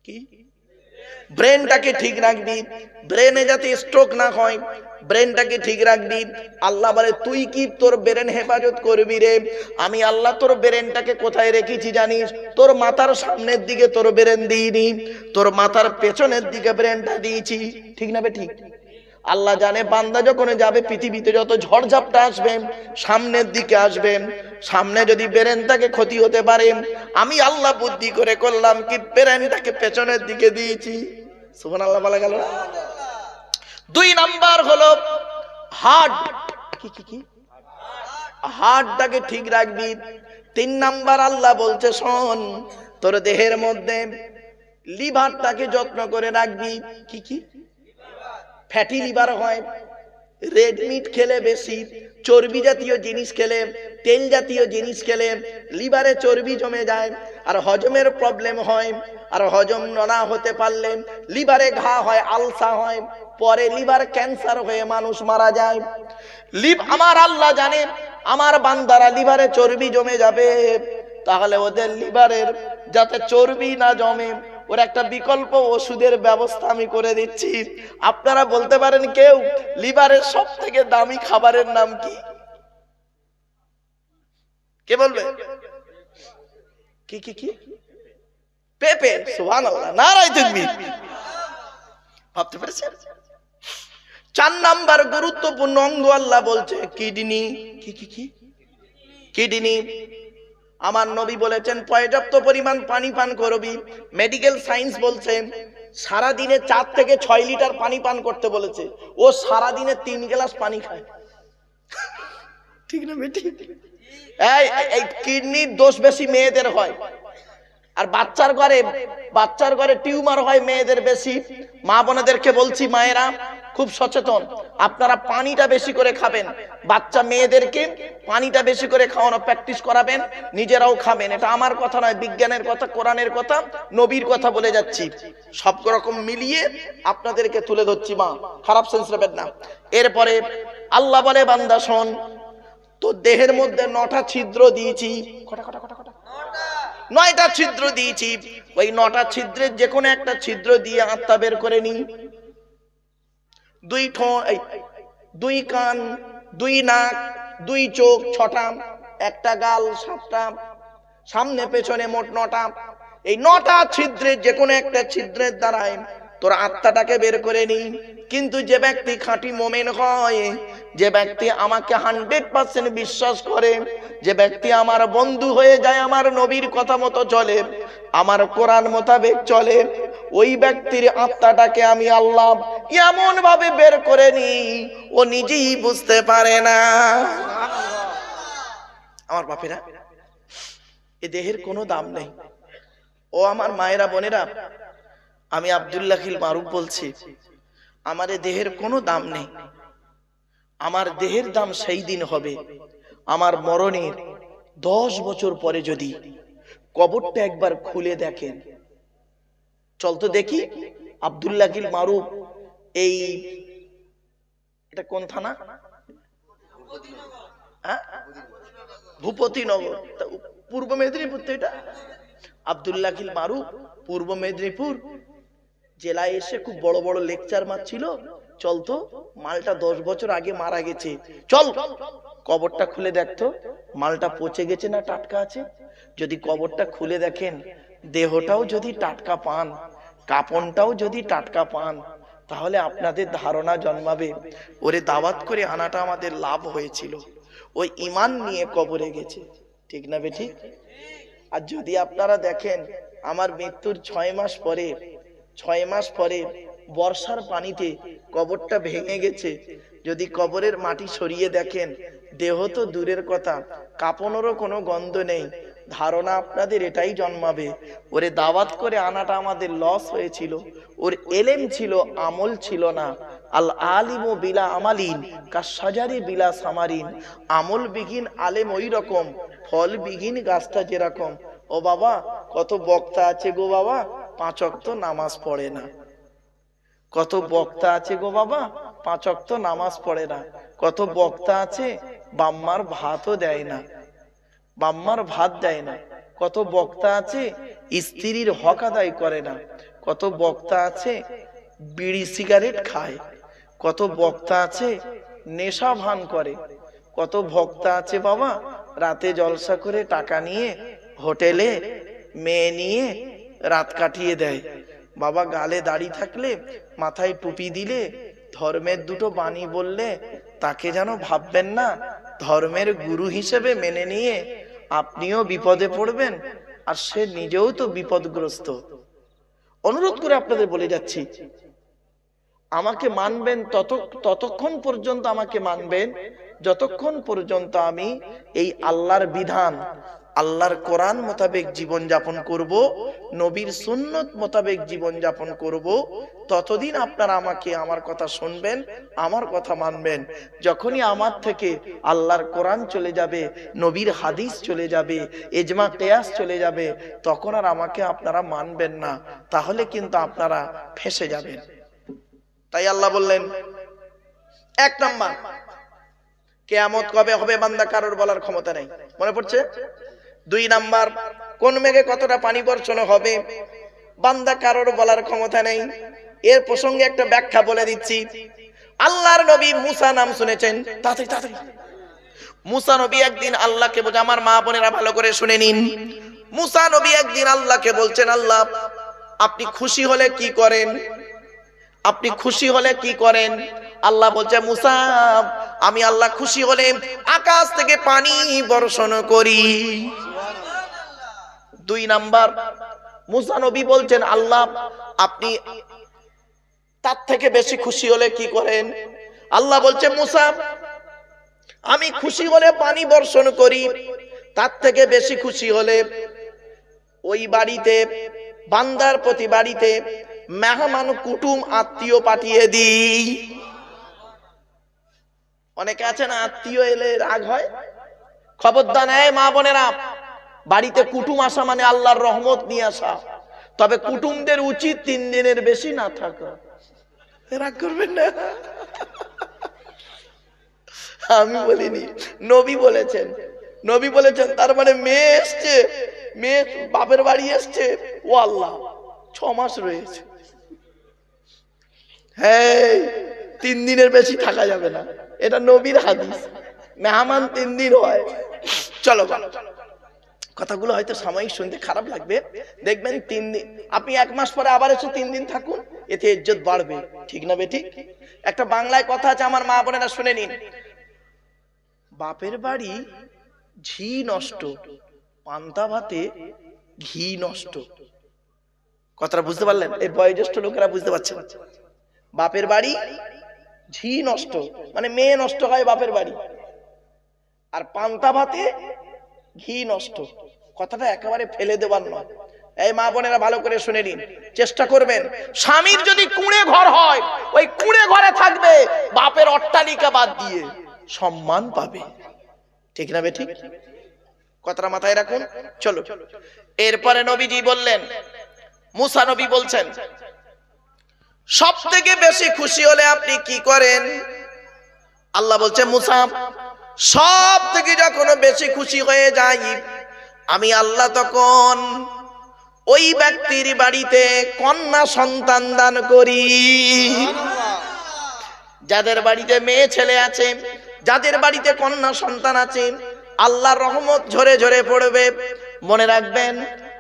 কি? ব্রেনটাকে ঠিক রাখবি, ব্রেনে যাতে স্ট্রোক না হয়, ব্রেনটাকে ঠিক রাখবি। আল্লাহ বলে, তুই কি তোর ব্রেন হেফাজত করবি রে? আমি আল্লাহ তোর ব্রেনটাকে কোথায় রেখেছি জানিস? তোর মাথার সামনের দিকে তোর ব্রেন দিইনি, তোর মাথার পেছনের দিকে ব্রেনটা দিয়েছি। ঠিক না বে ঠিক? আল্লাহ জানে বান্দা যখন যাবে, পৃথিবীতে যত ঝড়ঝাপটা আসবে, সামনের দিকে আসবে, সামনে যদি ব্রেনটাকে ক্ষতি হতে পারে, আমি আল্লাহ বুদ্ধি করে করলাম কি ব্রেনটাকে পেছনের দিকে দিয়েছি। সুবহানাল্লাহ বলা গেল। 2 নাম্বার হলো হার্ট, কি হার্টটাকে ঠিক রাখবি। 3 নাম্বার আল্লাহ বলছে শোন, তোর দেহের মধ্যে লিভারটাকে যত্ন করে রাখবি। কি ফ্যাটি লিভার হয়, রেড মিট খেলে বেশি, চর্বি জাতীয় জিনিস খেলে, তেল জাতীয় জিনিস খেলে লিভারে চর্বি জমে যায়, আর হজমের প্রবলেম হয়, আর হজম না হতে পারলে লিভারে ঘা হয়, আলসা হয়, পরে লিভার ক্যান্সার হয়ে মানুষ মারা যায়। আমার আল্লাহ জানে আমার বান্দারা লিভারে চর্বি জমে যাবে, তাহলে ওদের লিভারের যাতে চর্বি না জমে ওর একটা বিকল্প ওষুধের ব্যবস্থা আমি করে দিচ্ছি। আপনারা বলতে পারেন কেউ লিভারের সব থেকে দামি খাবারের নাম কি? কে বলবে? কি পেঁপে। সুবহানাল্লাহ, নারায়ে তাকবীর। ভাবতে পেরেছেন? 4 নাম্বার গুরুত্বপূর্ণ অঙ্গ আল্লাহ বলছে কিডনি। কি কিডনি। আমার নবী বলেছেন পর্যাপ্ত পরিমাণ পানি পান করবি। মেডিকেল সায়েন্স বলছে সারা দিনে 4 থেকে 6 লিটার পানি পান করতে বলেছে। ও সারা দিনে 3 গ্লাস পানি খায়। ঠিক না বেটি? এই কিডনির দোষ বেশি মেয়েদের হয়, আর বাচ্চার ঘরে টিউমার হয় মেয়েদের বেশি। মা বোনেদেরকে বলছি, মায়েরা খুব সচেতন, আপনারা পানিটা বেশি করে খাবেন। বাচ্চা মেয়েদেরকে পানিটা বেশি করে খাওয়ানো প্র্যাকটিস করাবেন, নিজেরাও খাবেন। এটা আমার কথা নয়, বিজ্ঞানের কথা, কোরআনের কথা, নবীর কথা বলে যাচ্ছি। সব রকম মিলিয়ে আপনাদেরকে তুলে ধরছি, মা খারাপ সেন্স নেবেন না। এরপরে আল্লাহ বলে বান্দা শোন, তো দেহের মধ্যে 9টা ছিদ্র দিয়েছি। কটা 9টা ছিদ্র দিয়েছি। ওই 9টা ছিদ্রের যে কোনো একটা ছিদ্র দিয়ে আত্মা বের করে নি। 2 ঠোঁট, 2 কান, 2 নাক, 2 চোখ 6টা, একটা গাল 7টা, সামনে পেছনে মোট 9টা। এই 9টা ছিদ্রের যে কোনো একটা ছিদ্রের দ্বারাই তোর আত্মাটাকে বের করে নি। কিন্তু যে ব্যক্তি খাঁটি মুমিন হয়, যে ব্যক্তি আমাকে 100% বিশ্বাস করে, যে ব্যক্তি আমার বন্ধু হয়ে যায়, আমার নবীর কথা মতো চলে, আমার কোরআন মোতাবেক চলে, ওই ব্যক্তির আত্মাটাকে আমি আল্লাহ এমন ভাবে বের করে নি ও নিজেই বুঝতে পারে না। আমার বাপেরা, এ দেহের কোনো দাম নেই। ও আমার মায়েরা বোনেরা, আমি আব্দুল্লাহ খিল মারুফ বলছি, আমার এ দেহের কোনো দাম নেই। আমার দেহের দাম সেই দিন হবে আমার মরণের 10 বছর পরে যদি কবরটা একবার খুলে দেখেন। চল তো দেখি আব্দুল্লাহ খিল মারুফ এই এটা কোন থানা? ভূপতিনগর, পূর্ব মেদিনীপুর। তো এটা আব্দুল্লাহ খিল মারুফ পূর্ব মেদিনীপুর জেলায় এসে খুব বড় বড় লেকচার মারছিল। চল তো, মালটা 10 বছর আগে মারা গেছে, চল কবরটা খুলে দেখতো মালটা পচে গেছে না টাটকা আছে। যদি কবরটা খুলে দেখেন, দেহটাও যদি টাটকা পান, কাপনটাও যদি টাটকা পান, তাহলে আপনাদের ধারণা জন্মাবে ওরে দাওয়াত করে আনাটা আমাদের লাভ হয়েছিল, ওই ঈমান নিয়ে কবরে গেছে। ঠিক না বেঠিক? আর যদি আপনারা দেখেন আমার মৃত্যুর 6 মাস পরে বর্ষার পানিতে কবরটা ভেঙে গেছে, যদি কবরের মাটি সরিয়ে দেখেন, দেহ তো দূরের কথা, কাপনেরও কোনো গন্ধ নেই, ধারণা আপনাদের এটাই জন্মাবে ওরে দাওয়াত করে আনাটা আমাদের লস হয়েছিল, ওর এলেম ছিল, আমল ছিল না। আল আলিমু বিলা আমালিন কাশাজারি বিলা সামারিন। আমল বিহীন আলেম ওই রকম, ফল বিহীন গাছটা যেরকম। ও বাবা, কত বক্তা আছে গো বাবা, 5 ওয়াক্ত নামাজ পড়ে না। কত বক্তা আছে গো বাবা, 5 ওয়াক্ত নামাজ পড়ে না। কত বক্তা আছে বাম্মার ভাতও দেয় না, বাম্মার ভাত দেয় না। কত বক্তা আছে স্ত্রীর হক আদায় করে না। কত বক্তা আছে বিড়ি সিগারেট খায়। কত বক্তা আছে নেশা ভান করে। কত বক্তা আছে বাবা রাতে জলসা করে টাকা নিয়ে হোটেলে মেয়ে নিয়ে রাত কাটিয়ে দেয়। বাবা গালে দাড়ি থাকলে, মাথায় টুপি দিলে, ধর্মের দুটো বাণী বললে তাকে যেন ভাববেন না ধর্মের গুরু হিসেবে মেনে নিয়ে আপনিও বিপদে পড়বেন, আর সে নিজেও তো বিপদগ্রস্ত। অনুরোধ করে আপনাদের বলে যাচ্ছি, আমাকে মানবেন ততক্ষণ পর্যন্ত আমাকে মানবেন যতক্ষণ পর্যন্ত আমি এই আল্লাহর বিধান, আল্লাহর কোরআন মোতাবেক জীবন যাপন করব, নবীর সুন্নত মোতাবেক জীবন যাপন করব, ততদিন আপনারা আমাকে আমার কথা শুনবেন, আমার কথা মানবেন। যখনই আমার থেকে আল্লাহর কোরআন চলে যাবে, নবীর হাদিস চলে যাবে, ইজমা কিয়াস চলে যাবে, তখন আর আমাকে আপনারা মানবেন না, তাহলে কিন্তু আপনারা ফেঁসে যাবেন। তাই আল্লাহ বললেন, এক নাম্বার, কিয়ামত কবে হবে বান্দা কারোর বলার ক্ষমতা নেই, মনে পড়ছে? 2 নাম্বার, কোন মেঘে কতটা পানি বর্ষণ হবে বান্দা কারোর বলার ক্ষমতা নেই। এর প্রসঙ্গে একটা ব্যাখ্যা বলে দিচ্ছি। আল্লাহর নবী মুসা নাম শুনেছেন? তাড়াতাড়ি মুসা নবী একদিন আল্লাহকে বলে, আমার মা বোনেরা ভালো করে শুনে নিন, মুসা নবী একদিন আল্লাহকে বলছেন, আল্লাহ আপনি খুশি হলে কি করেন? আপনি খুশি হলে কি করেন? আল্লাহ বলছে, মুসা আমি আল্লাহ খুশি হলে আকাশ থেকে পানি বর্ষণ করি। 2 নাম্বার, মুসা নবী বলছেন, আল্লাহ আপনি তার থেকে বেশি খুশি হলে কি করেন? আল্লাহ বলছে, মুসা আমি খুশি হলে পানি বর্ষণ করি, তার থেকে বেশি খুশি হলে ওই বাড়িতে, বান্দার প্রতি বাড়িতে মেহমান কুটুম আত্মীয় পাঠিয়ে দিই। অনেকে আছে না, আত্মীয় এলে রাগ হয়। খবরদার এই মা বোনেরা, বাড়িতে কুটুম আসা মানে আল্লাহর রহমত নিয়ে আসা, তবে কুটুমদের উচিত 3 দিনের বেশি না থাকা। রাগ করবেন না, আমি বলিনি, নবী বলেছেন। নবী বলেছেন, তার মানে মেয়ে এসছে, মেয়ে বাপের বাড়ি এসছে, ও আল্লাহ 6 মাস রয়েছে, হ্যাঁ 3 দিনের বেশি থাকা যাবে না, এটা নবীর হাদিস। মেহমান 3 দিন হয়। চলো, কথাগুলো হয়তো সাময়িক শুনতে খারাপ লাগবে, দেখবেন 3 দিন, আপনি 1 মাস পরে আবার এসে 3 দিন থাকুন, এতে ইজ্জত বাড়বে, ঠিক না বেঠিক? একটা বাংলায় কথা আছে, আমার মা বোনেরা শুনে নিন, বাপের বাড়ি ঝি নষ্ট, পান্তা ভাতে ঘি নষ্ট। কথাটা বুঝতে পারলেন? এই বয়োজ্যেষ্ঠ লোকেরা বুঝতে পারছেন? বাপের বাড়ি ঝি নষ্ট মানে মেয়ে নষ্ট হয় বাপের বাড়ি, আর পান্তা ভাতে ঘি নষ্ট। কথাটা একেবারে ফেলে দেবার নয়। এই মা বোনেরা ভালো করে শুনে নিন, চেষ্টা করবেন, স্বামীর যদি কুঁড়ে ঘর হয়, ওই কুঁড়ে ঘরে থাকবে, বাপের অট্টালিকা বাদ দিয়ে সম্মান পাবে, ঠিক না বেঠিক? কথাটা মাথায় রাখুন। চলো, এরপরে নবীজি বললেন, মুসা নবী বলছেন, সব থেকে বেশি খুশি হলে আপনি কি করেন? আল্লাহ বলছে, মুসা সব থেকে যখন বেশি খুশি হয়ে যাই আমি আল্লাহ, তখন ওই ব্যক্তির বাড়িতে কন্যা সন্তান দান করি। যাদের বাড়িতে মেয়ে ছেলে আছে, যাদের বাড়িতে কন্যা সন্তান আছে, আল্লাহর রহমত ঝরে ঝরে পড়বে। মনে রাখবেন,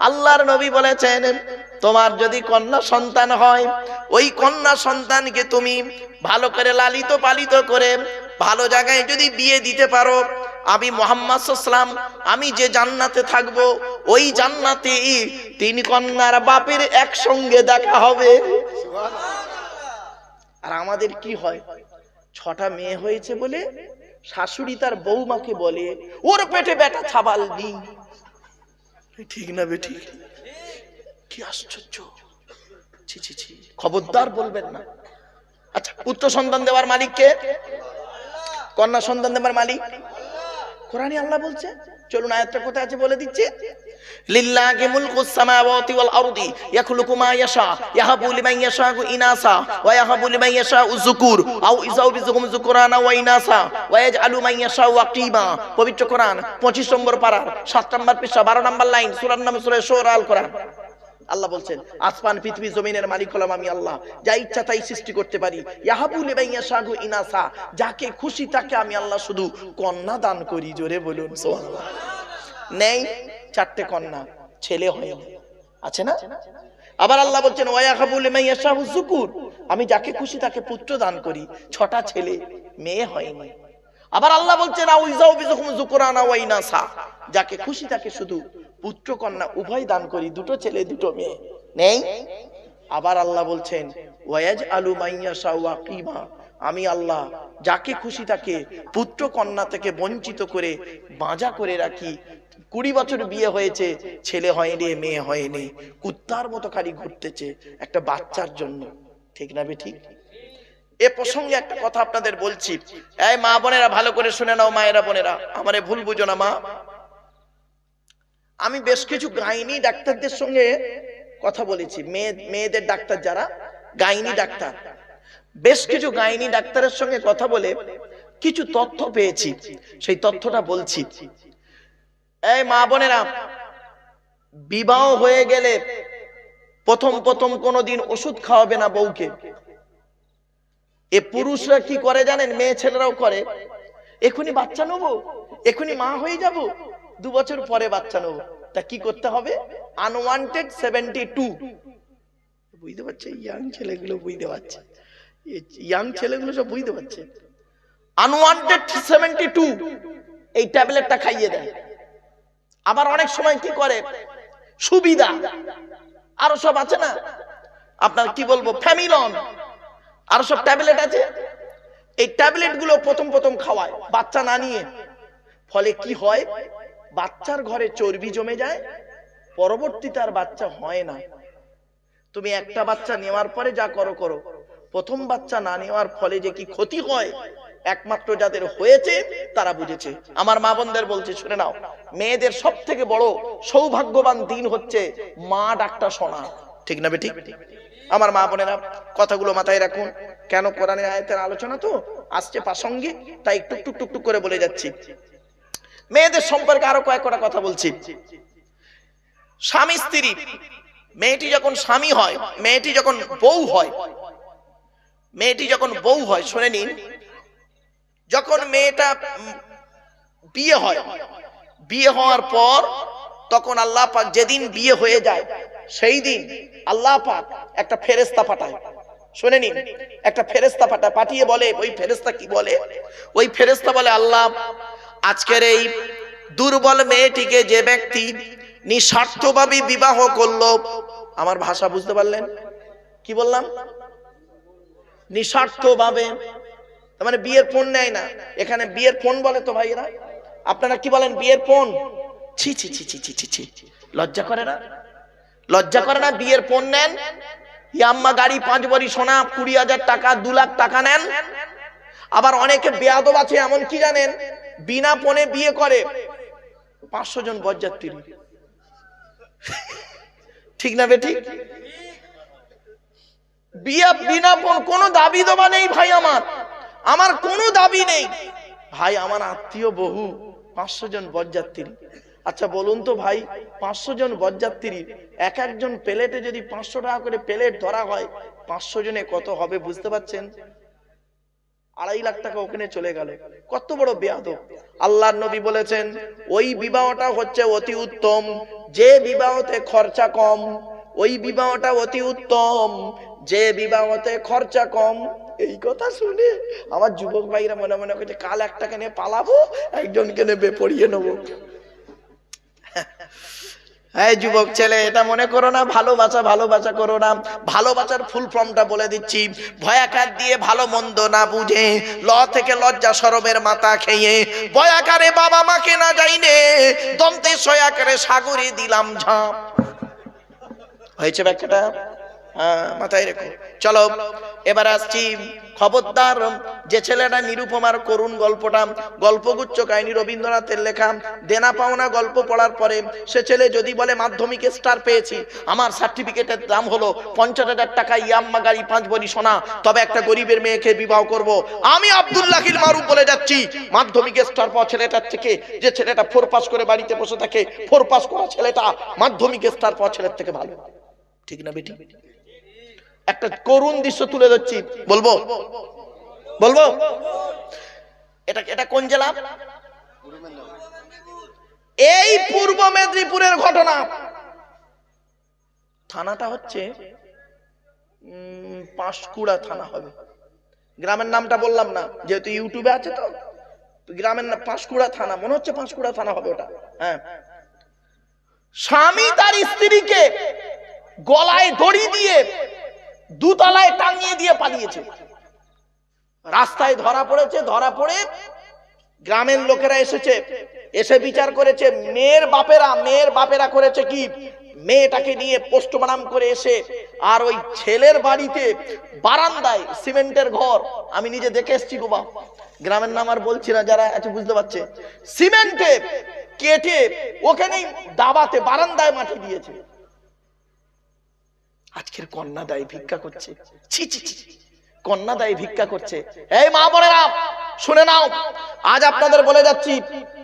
আল্লাহর নবী বলেছেন, তোমার যদি কন্যা সন্তান হয়, ওই কন্যা সন্তানকে তুমি ভালো করে লালিত পালিত করে ভালো জায়গায় যদি বিয়ে দিতে পারো, আমি মুহাম্মদ সাল্লাল্লাহু আলাইহি ওয়াসাল্লাম আমি যে জান্নাতে থাকবো, ওই জান্নাতে 3 কন্যার বাপের একসঙ্গে দেখা হবে। আর আমাদের কি হয়, 6টা মেয়ে হয়েছে বলে শাশুড়ি তার বৌমাকে বলে, ওর পেটে বেটা ছাবাল দি, ঠিক না বেঠিক? কি আশ্চর্য! ছি ছি ছি, খবরদার বলবেন না। আচ্ছা, পুত্র সন্তান দেওয়ার মালিক কে? কন্যা সন্তান দেওয়ার মালিক কোরআনে আল্লাহ বলছে। চলুন আয়াতটা কোথায় আছে বলে দিচ্ছি। লিল্লাহি মুলকুস সামাওয়াতি ওয়াল আরদি ইয়াখলুকু মা ইয়াশা ইয়াহাবু লিমান ইয়াশাউ ইনাসা ওয়া ইয়াহাবু লিমান ইয়াশাউ যুকুর আও ইযাউযুকুম যুকরানা ওয়া ইনাসা ওয়া ইয়াজআলু মান ইয়াশাউ আকিমা। পবিত্র কোরআন 25 নম্বর পারা 7 নম্বর পৃষ্ঠা 12 নম্বর লাইন, সূরার নাম সূরা শুরা আল কোরআন। আল্লাহ বলছেন, আসমান পৃথিবী জমিনের মালিক হলাম আমি আল্লাহ, যা ইচ্ছা তাই সৃষ্টি করতে পারি। ইয়াহাবু লিমান ইয়াশাউ ইনাসা, যাকে খুশি তাকে আমি আল্লাহ শুধু কন্যা দান করি। জোরে বলুন সুবহানাল্লাহ। নেই 4টে কন্যা, ছেলে হয়নি, আছে না? আবার আল্লাহ বলছেন, ওয়া ইয়াহাবু লিমান ইয়াশাউ যুকুর, আমি যাকে খুশি তাকে পুত্র দান করি, 6টা ছেলে মেয়ে হয়নি। আবার আল্লাহ বলছেন আউইজাউ বিযুকুম যুকরানা ওয়া ইনাসা, যাকে খুশি তাকে শুধু পুত্র কন্যা উভয় দান করি, 2টো ছেলে 2টো মেয়ে নেই। আবার আল্লাহ বলছেন ওয়ায়াজআলু মাইয়াশা ওয়াকিমা, আমি আল্লাহ যাকে খুশি তাকে পুত্র কন্যা থেকে বঞ্চিত করে বাঁজা করে রাখি। 20 বছর বিয়ে হয়েছে, ছেলে হয়নি মেয়ে হয়নি, কুত্তার মতো খালি ঘুরতেছে একটা বাচ্চার জন্য। ঠিক না বেঠিক? এ প্রসঙ্গে একটা কথা আপনাদের বলছি, এই মা বোনেরা ভালো করে শুনে নাও, মায়েরা বোনেরা আমারে ভুল বুঝো না মা। আমি বেশ কিছু গাইনি ডাক্তারদের সঙ্গে কথা বলেছি, মেয়েদের ডাক্তার যারা গাইনি ডাক্তার, বেশ কিছু গাইনি ডাক্তারের সঙ্গে কথা বলে কিছু তথ্য পেয়েছি, সেই তথ্যটা বলছি। এই মা বোনেরা, বিবাহ হয়ে গেলে প্রথম কোনোদিন ওষুধ খাওয়াবে না বউকে। এ পুরুষরা কি করে জানেন, মেয়ে ছেলেরাও করে, এখনই বাচ্চা নেবো, এখনই মা হয়ে যাব, 2 বছর পরে বাচ্চা নেবো। তা কি করতে হবে? আনওয়ান্টেড 72, বুঝতে পারছে ইয়াং ছেলেগুলো, বুঝতে পারছে ইয়াং ছেলেগুলো সব বুঝতে পারছে, আনওয়ান্টেড 72 এই ট্যাবলেটটা খাইয়ে দেয়। আবার অনেক সময় কি করে, সুবিধা আরো সব আছে না, আপনার কি বলবো, ফ্যামিলন আরো সব ট্যাবলেট আছে, এই ট্যাবলেট গুলো প্রথম খাওয়ায় বাচ্চা না নিয়ে। ফলে কি হয়, বাচ্চার ঘরে চর্বি জমে যায়, পরবর্তীতে আর বাচ্চা হয় না। তুমি একটা বাচ্চা নেওয়ার পরে যা করো, প্রথম বাচ্চা না নেওয়ার ফলে যে কি ক্ষতি হয়, একমাত্র যাদের হয়েছে তারা বুঝেছে। আমার মা বোনদের বলছে শুনে নাও, মেয়েদের সব থেকে বড় সৌভাগ্যবান দিন হচ্ছে মা ডাকটা শোনা। ঠিক না বেঠিক? আমার মা বোনেরা কথাগুলো মাথায় রাখুন, কেন কোরআনের আয়াতের আলোচনা তো আসছে প্রাসঙ্গিক, তাই একটু টুকটুক করে বলে যাচ্ছি। মেয়েদের সম্পর্কে আরো কয়েকটা কথা বলছি। স্বামী স্ত্রী, মেয়েটি যখন স্বামী হয়, মেয়েটি যখন বউ হয়, শুনে নিন, যখন মেয়েটা বিয়ে হওয়ার পর তখন আল্লাহ পাক যেদিন বিয়ে হয়ে যায় সেই দিন আল্লাহ পাক একটা ফেরেশতা পাঠায়। শুনে নিন, একটা ফেরেশতা পাঠিয়ে বলে, ওই ফেরেশতা কি বলে? ওই ফেরেশতা বলে, আল্লাহ আজকের এই দুর্বল মেয়েটিকে যে ব্যক্তি নিঃস্বার্থভাবে বিবাহ করলো, আমার ভাষা বুঝতে পারলেন কি বললাম? নিঃস্বার্থভাবে, মানে বিয়ের ফোন নেয় না, এখানে বিয়ের ফোন বলে তো ভাইরা, আপনারা কি বলেন বিয়ের ফোন? ছি ছি ছি ছি ছি ছি, লজ্জা করে না? বিয়ের ফোন নেন, ইয়াম্মা গাড়ি 5 ভরি সোনা, 20,000 টাকা, 2 লাখ টাকা নেন। আবার অনেকে বেয়াদব আছে, এমন কি জানেন, বিনা ফোনে বিয়ে করে, 500 জন বরযাত্রী। ঠিক না বেঠিক? বিয়ে বিনা ফোন, কোনো দাবি দেওয়া নেই ভাই, আমার কোনো দাবি নেই ভাই, আমার আত্মীয় বহু 500 জন বরযাত্রী। আচ্ছা বলুন তো ভাই, 500 জন বরযাত্রী, একজন প্লেটে যদি 500 টাকা করে প্লেট ধরা হয়, 500 জনে কত হবে বুঝতে পারছেন? 2.5 লাখ টাকা ওখানে চলে গেল। কত বড় বেয়াদব! আল্লাহর নবী বলেছেন ওই বিবাহটা হচ্ছে অতি উত্তম, যে বিবাহতে খরচা কম, ওই বিবাহটা অতি উত্তম, যে বিবাহতে খরচা কম। এই কথা শুনে আমার যুবক ভাইরা মনে মনে করছে কাল একটাকে নিয়ে পালাবো, একজনকে নেবে পড়িয়ে নেবো। এই যুবক ছেলে, এটা মনে করো না ভালোবাসা করো না। ভালোবাসার ফুল ফর্মটা বলে দিচ্ছি, ভয়াকার দিয়ে ভালো মন্দ না বুঝে, ল থেকে লজ্জা শরমের মাথা খেয়ে, ভয়াকারে বাবা মাকে না যাইনে, দন্তে সয়াকারে সাগরে দিলাম ঝাঁপ। হয়েছে ব্যাখ্যাটা? হ্যাঁ, মাথায় রেখো। চলো এবার আসছি, খবরদার যে ছেলেটা নিরুপমার করুণ গল্পটা, গল্পগুচ্ছ কাহিনী রবীন্দ্রনাথের লেখা, দেনা পাওনা গল্প পড়ার পরে সে ছেলে যদি বলে মাধ্যমিকে স্টার পেয়েছি, আমার সার্টিফিকেটের দাম হলো 50,000 টাকা, ইয়াম্মা গাড়ি 5 ভরি সোনা, তবে একটা গরিবের মেয়েকে বিবাহ করব, আমি আব্দুল্লাহিল মারুফ বলে যাচ্ছি, মাধ্যমিকে স্টার পাওয়া ছেলেটার থেকে যে ছেলেটা 4 পাস করে বাড়িতে বসে থাকে, 4 পাস করা ছেলেটা মাধ্যমিকে স্টার পাওয়া ছেলের থেকে ভালো। ঠিক না বেটি? একটা করুণ দৃশ্য তুলে ধরছি, বলবো এটা কোন জেলা? এই পূর্ব মেদিনীপুরের ঘটনা। থানাটা হচ্ছে পাঁশকুড়া থানা হবে। গ্রামের নামটা বললাম না, যেহেতু ইউটিউবে আছে তো গ্রামের নাম পাঁশকুড়া থানা, মনে হচ্ছে পাঁশকুড়া থানা হবে ওটা। হ্যাঁ, স্বামী তার স্ত্রীকে গলায় দড়ি দিয়ে দুতলায় টাঙিয়ে দিয়ে পালিয়েছে। রাস্তায় ধরা পড়েছে, ধরা পড়ে গ্রামের লোকেরা এসেছে, এসে বিচার করেছে। মেয়ের বাপেরা করেছে কি, মেয়েটাকে নিয়ে পোস্টমর্টম করে এসে আর ওই ছেলের বাড়িতে বারান্দায় সিমেন্টের ঘর, আমি নিজে দেখে এসেছি গো বাপ, গ্রামের নাম আর বলছি না, যারা আছে বুঝতে পারছে, সিমেন্টে কেটে ওখানেই দাবাতে বারান্দায় মাটি দিয়েছে। আজকের কন্যা দায় ভিক্ষা করছে, ছি ছি ছি, কন্যা দায় ভিক্ষা করছে। এই মা বোনেরা শুনে নাও, আজ আপনাদের বলে যাচ্ছি,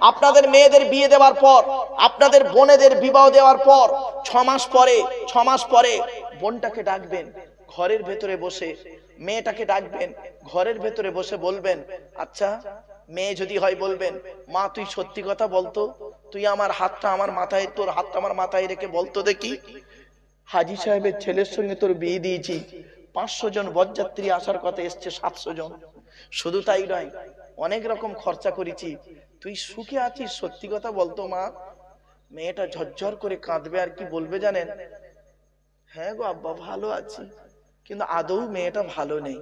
আপনাদের মেয়েদের বিয়ে দেওয়ার পর, আপনাদের বোনেদের বিবাহ দেওয়ার পর 6 মাস পরে বোনটাকে ডাকবেন ঘরের ভেতরে বসে, মেয়েটাকে ডাকবেন ঘরের ভেতরে বসে, বলবেন আচ্ছা, মেয়ে যদি হয় বলবেন মা তুই সত্যি কথা বলতো, তুই আমার হাতটা আমার মাথায়, তোর হাতটা আমার মাথায় রেখে বলতো দেখি, হাজী সাহেবের ছেলের সঙ্গে তোর বিয়ে দিয়েছি, 500 জন বরযাত্রী আসার কথা, এসছে 700 জন, শুধু তাই নয় অনেক রকম খরচা করেছি, তুই সুখে আছিস সত্যি কথা বলতো মা। মেয়েটা ঝরঝর করে কাঁদবে, আর কি বলবে জানেন, হ্যাঁ গো আব্বা ভালো আছি, কিন্তু আদৌ মেয়েটা ভালো নেই।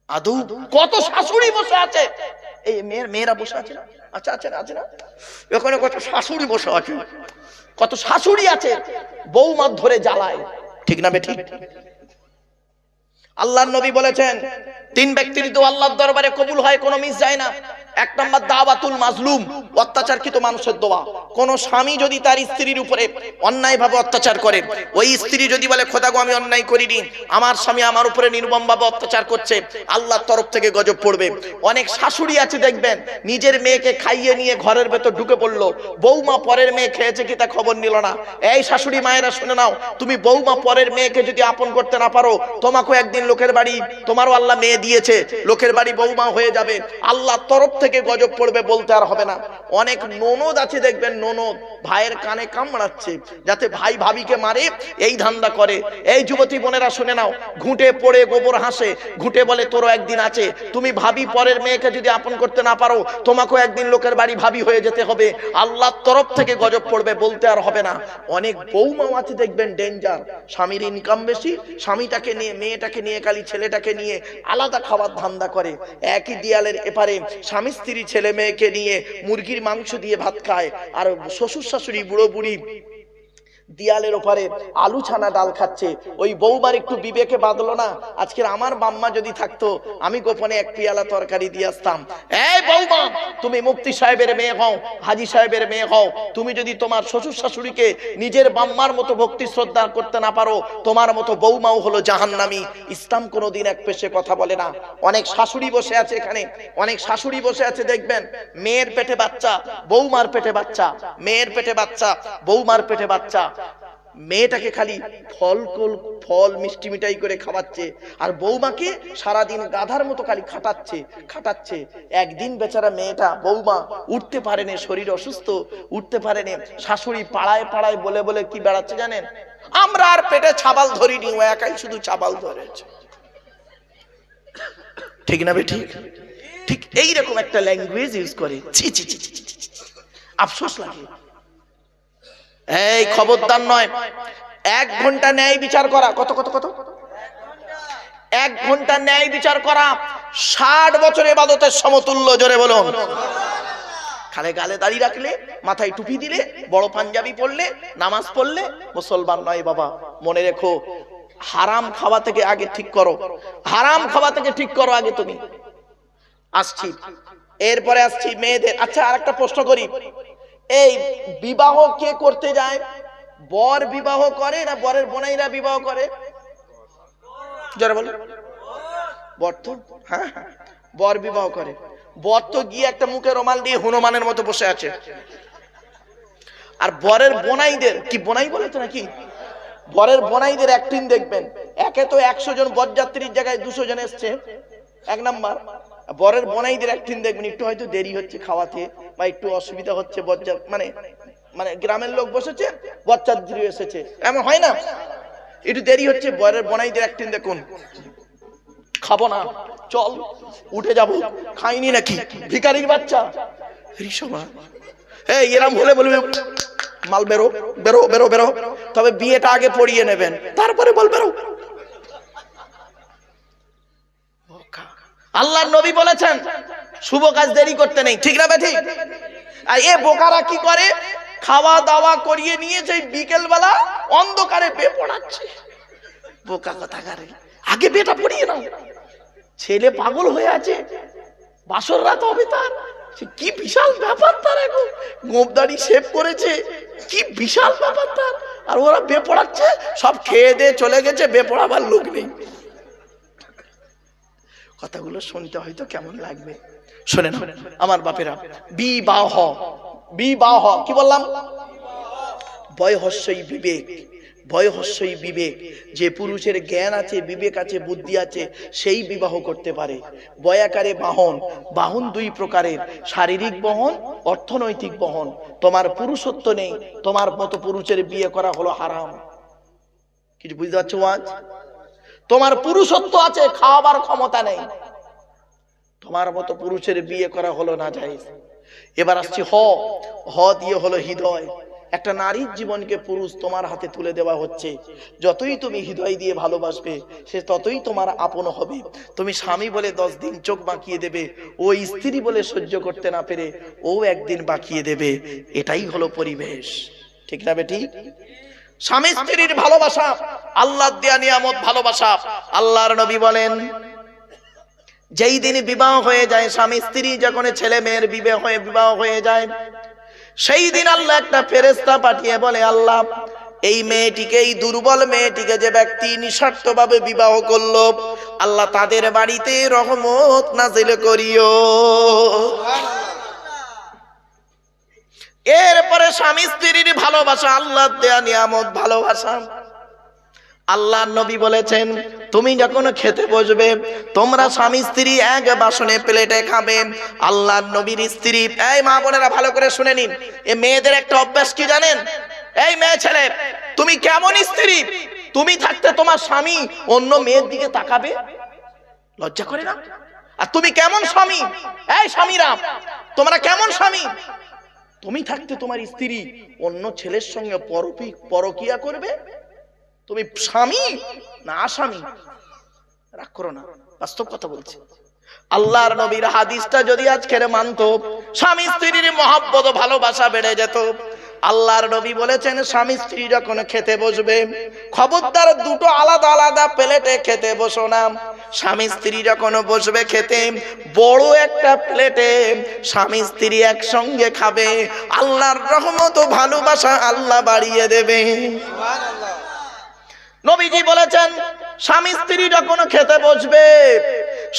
আদৌ কত শাশুড়ি বসে আছে, এই মেয়েরা বসে আছে না, আচ্ছা আছে না, আছে না, ওখানে কত শাশুড়ি বসে আছে, কত শাশুড়ি আছে বৌমা ধরে জ্বালায়, ঠিক না বেঠিক? আল্লাহর নবী বলেছেন 3 ব্যক্তির দোয়া আল্লাহর দরবারে কবুল হয়, কোনো মিস যায় না। 1 নম্বর দাওয়াতুল মাজলুম, অত্যাচারকৃত মানুষের দোয়া। কোন স্বামী যদি তার স্ত্রীর উপরে অন্যায়ভাবে অত্যাচার করে, ওই স্ত্রী যদি বলে খোদা গো আমি অন্যায় করিনি, আমার স্বামী আমার উপরে নির্মমভাবে অত্যাচার করছে, আল্লাহর তরফ থেকে গজব পড়বে। অনেক শাশুড়ি আছে দেখবেন, নিজের মেয়েকে খাইয়ে নিয়ে ঘরের ভেতর ঢুকে পড়লো, বৌমা পরের মেয়ে খেয়েছে কি তা খবর নিল না। এই শাশুড়ি মায়েরা শুনে নাও, তুমি বৌমা পরের মেয়েকে যদি আপন করতে না পারো, তোমাকেও একদিন লোকের বাড়ি, তোমারও আল্লাহ মেয়ে দিয়েছে, লোকের বাড়ি বৌমা হয়ে যাবে, আল্লাহর তরফ থেকে গজব পড়বে, বলতে আর হবে না। অনেক ননদ আছে দেখবেন, ননদ ভাইয়ের কানে কামড়াচ্ছে যাতে ভাই ভাবিকে মারে, এই ধান্দা করে। এই যুবতী বোনেরা শুনে নাও, ঘুঁটে পড়ে গোবর হাসে, ঘুঁটে বলে তোরও একদিন আছে, তুমি ভাবি পরের মেয়েকে যদি আপন করতে না পারো, তোমাকেও একদিন লোকের বাড়ি ভাবি হয়ে যেতে হবে, আল্লাহর তরফ থেকে গজব পড়বে, বলতে আর হবে না। অনেক বৌমাও আছে দেখবেন ডেঞ্জার, স্বামীর ইনকাম বেশি, স্বামীটাকে নিয়ে, মেয়েটাকে নিয়ে, খালি ছেলেটাকে নিয়ে আলাদা খাবার ধান্দা করে। একই দেয়ালের এপারে স্বামী স্ত্রী ছেলে মেয়েকে নিয়ে মুরগির মাংস দিয়ে ভাত খায়, আর শ্বশুর শাশুড়ি বুড়ো বুড়ি দিয়ালের ওপারে আলু ছানা ডাল খাচ্ছে। ওই বৌমার একটু বিবেকে বাঁধলো না, আজকের আমার বাম্মা যদি থাকতো আমি গোপনে 1 পেয়ালা তরকারি দিয়ে আসতাম। এই বৌমা, তুমি মুফতি সাহেবের মেয়ে হও, হাজী সাহেবের মেয়ে হও, তুমি যদি তোমার শ্বশুর শাশুড়িকে নিজের বাম্মার মতো ভক্তি শ্রদ্ধা করতে না পারো, তোমার মতো বৌমাও হলো জাহান্নামী। ইসলাম কোনোদিন এক পেশে কথা বলে না। অনেক শাশুড়ি বসে আছে এখানে, অনেক শাশুড়ি বসে আছে দেখবেন, মেয়ের পেটে বাচ্চা, বৌমার পেটে বাচ্চা, মেয়ের পেটে বাচ্চা, বৌমার পেটে বাচ্চা, মেয়েটাকে খালি ফল মিষ্টি মিঠাই করে খাওয়াচ্ছে, আর বৌমাকে সারাদিন গাধার মতো খালি খাটাচ্ছে। একদিন বেচারা মেয়েটা, বৌমা উঠতে পারেনি, শরীর অসুস্থ, উঠতে পারেনি, শাশুড়ি পাড়ায় পাড়ায় বলে বলে কি বেড়াচ্ছে জানেন, আমরা আর পেটে ছাবাল ধরিনি, ও একাই শুধু ছাবাল ধরেছে। ঠিক না বেঠিক? ঠিক এইরকম একটা ল্যাঙ্গুয়েজ ইউজ করে, ছি ছি ছি ছি, আফসোস লাগে। এই খবরদার নয়, 1 ঘন্টা ন্যায় বিচার করা, কত 1 ঘন্টা ন্যায় বিচার করা 60 বছর ইবাদতের সমতুল্য। জোরে বলুন। খালে গালে দাড়ি রাখলে, মাথায় টুপি দিলে, বড় পাঞ্জাবি পরলে, নামাজ পড়লে মুসলমান নয় বাবা। মনে রেখো, হারাম খাওয়া থেকে আগে ঠিক করো, হারাম খাওয়া থেকে ঠিক করো আগে তুমি। আসছি, এরপরে আসছি মেয়েদের। আচ্ছা, আরেকটা প্রশ্ন করি, এই বিবাহ কে করতে যায়? বর বিবাহ করে না বরের বোনাইরা বিবাহ করে? যারা বলে বর তো, হ্যাঁ বর বিবাহ করে। বর তো গিয়ে একটা মুখে রুমাল দিয়ে হনুমানের মতো বসে আছে, আর বরের বোনাইদের, কি বোনাই বলে তো নাকি, বরের বোনাইদের অ্যাক্টিং দেখবেন, একে তো 100 জন বরযাত্রীর জায়গায় 200 জন এসছে, 1 নাম্বার। বরের বোনাইদের অ্যাক্টিং দেখবেন, একটু হয়তো দেরি হচ্ছে খাওয়াতে, বা একটু অসুবিধা হচ্ছে, মানে গ্রামের লোক বসেছে, বরযাত্রী এসেছে, এমন হয় না? একটু দেরি হচ্ছে, বরের বনাইদের একদিন দেখুন, খাবো না, চল উঠে যাব, খাইনি নাকি ভিখারির বাচ্চা ঋষভা, এই এরম হলে বলবে মাল বেরো বেরো বেরো বেরো, তবে বিয়েটা আগে পড়িয়ে নেবেন, তারপরে বল বেরো। আল্লাহর নবী বলেছেন শুভ কাজ দেরি করতে নেই, ঠিক না বেঠিক? আর এ বোকারা কি করে, খাওয়া দাওয়া করিয়ে নিয়ে সেই বিকেল বেলা অন্ধকারে বে পড়াচ্ছে। বোকা কথাকারে, আগে বেটা পড়িয়ে নাও। ছেলে পাগল হয়ে আছে, বাসর রাত হবে তার, কি বিশাল ব্যাপার তার, এখন গোপদাড়ি শেভ করেছে, কি বিশাল ব্যাপার তার, আর ওরা বে পড়াচ্ছে, সব খেয়ে দিয়ে চলে গেছে, বে পড়াবার লোক নেই। কথাগুলো শুনতে হয়তো কেমন লাগবে, শোনেন আমার বাপেরা, বিবাহ, বিবাহ কি বললাম? বয়হস্যই বিবেক, বয়হস্যই বিবেক। যে পুরুষের জ্ঞান আছে, বিবেক আছে, বুদ্ধি আছে, সেই বিবাহ করতে পারে। বয়াকারে বাহন, বাহন দুই প্রকারের, শারীরিক বহন, অর্থনৈতিক বহন। তোমার পুরুষত্ব নেই, তোমার মতো পুরুষের বিয়ে করা হলো হারাম। কিছু বুঝতে পারছো আজ? তোমার পুরুষত্ব আছে, খাওয়াবার ক্ষমতা নেই, তোমার মতো পুরুষের বিয়ে করা হলো না জায়েজ। এবার আসছি হ, হ দিয়ে হলো হৃদয়। একটা নারীর জীবনকে পুরুষ তোমার হাতে তুলে দেওয়া হচ্ছে। যতই তুমি হৃদয় দিয়ে ভালোবাসবে, সে ততই তোমার আপন হবে। তুমি স্বামী বলে 10 দিন চোখ বাঁকিয়ে দেবে, ও স্ত্রী বলে সহ্য করতে না পেরে ও একদিন বাঁকিয়ে দেবে। এটাই হলো পরিবেশ, ঠিক না বেটি? স্বামী স্ত্রীর ভালোবাসা আল্লাহর দেয়া নিয়ামত ভালোবাসা। আল্লাহর নবী বলেন, যেই দিন বিবাহ হয়ে যায়, স্বামী স্ত্রী যখন ছেলে মেয়ের বিবাহ হয়ে যায়, সেই দিন আল্লাহ একটা ফেরেশতা পাঠিয়ে বলে, আল্লাহ এই মেয়েটিকে, এই দুর্বল মেয়েটিকে যে ব্যক্তি নিঃস্বার্থভাবে বিবাহ করলো, আল্লাহ তাদের বাড়িতে রহমত নাযিল করিও। এরপরে স্বামী স্ত্রীর ভালোবাসা আল্লাহর দেয়া নিয়ামত ভালোবাসা। আল্লাহর নবী বলেছেন, তুমি যখন খেতে বসবে, তোমরা স্বামী স্ত্রী এক বাসনে প্লেটে খাবে। আল্লাহর নবীর স্ত্রী, এই মা বোনেরা ভালো করে শুনে নিন, এই মেয়েদের একটা অভ্যাস কি জানেন? এই মেয়ে ছেলে, তুমি কেমন স্ত্রী? তুমি থাকতে তোমার স্বামী অন্য মেয়ের দিকে তাকাবে, লজ্জা করে না? আর তুমি কেমন স্বামী? এই স্বামীরা, তোমরা কেমন স্বামী? তুমি থাকতে তোমার স্ত্রী অন্য ছেলের সঙ্গে পরকিয়া করবে, তুমি স্বামী না আসামি? রাগ করো না, বাস্তব কথা বলছি। আল্লাহর নবীর হাদিসটা যদি আজকের মানতো, স্বামী স্ত্রীর মহব্বত ভালোবাসা বেড়ে যেত। আল্লাহর নবী বলেছেন, স্বামী স্ত্রী যখন খেতে বসবে, খবরদার দুটো আলাদা আলাদা প্লেটে খেতে বসো না। স্বামী স্ত্রী যখন বসবে খেতে, বড় একটা প্লেটে স্বামী স্ত্রী একসঙ্গে খাবে, আল্লাহর রহমত ও ভালোবাসা আল্লাহ বাড়িয়ে দেবে। নবীজি বলেছেন, স্বামী স্ত্রী যখন খেতে বসবে,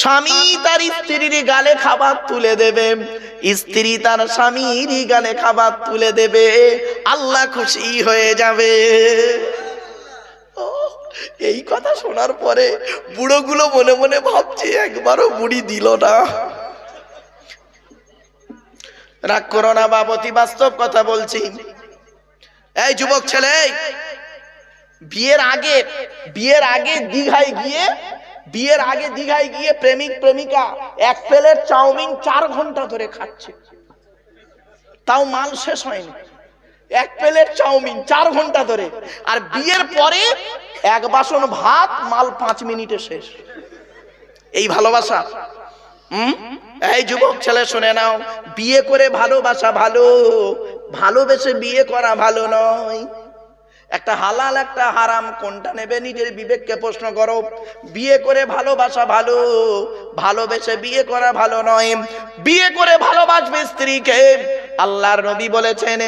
স্বামী তার স্ত্রীর গালে খাবার তুলে দেবে, স্ত্রী তার স্বামীর গালে খাবার তুলে দেবে, আল্লাহ খুশি হয়ে যাবে। এই কথা শোনার পরে বুড়োগুলো মনে মনে ভাবছে, একবারও বুড়ি দিল না। রাগ করো না বাবতী, বাস্তব কথা বলছি। এই যুবক ছেলে, বিয়ের আগে দীঘায় গিয়ে প্রেমিক প্রেমিকা এক প্লেট চাউমিন 4 ঘন্টা ধরে খাচ্ছে, তাও মাল শেষ হয়নি। এক প্লেট চাউমিন 4 ঘন্টা ধরে, আর বিয়ের পরে এক বাসন ভাত, মাল 5 মিনিটে শেষ। এই ভালোবাসা? এই যুবক ছেলে শুনে নাও, বিয়ে করে ভালোবাসা ভালো, ভালোবেসে বিয়ে করা ভালো নয়। একটা হালাল একটা হারাম, কোনটা নেবে নিজের বিবেককে প্রশ্ন করো। বিয়ে করে ভালোবাসা ভালো, ভালোবেসে বিয়ে করা ভালো নয়। বিয়ে করে ভালোবাসবে স্ত্রীকে। আল্লাহর নবী বলেছেন,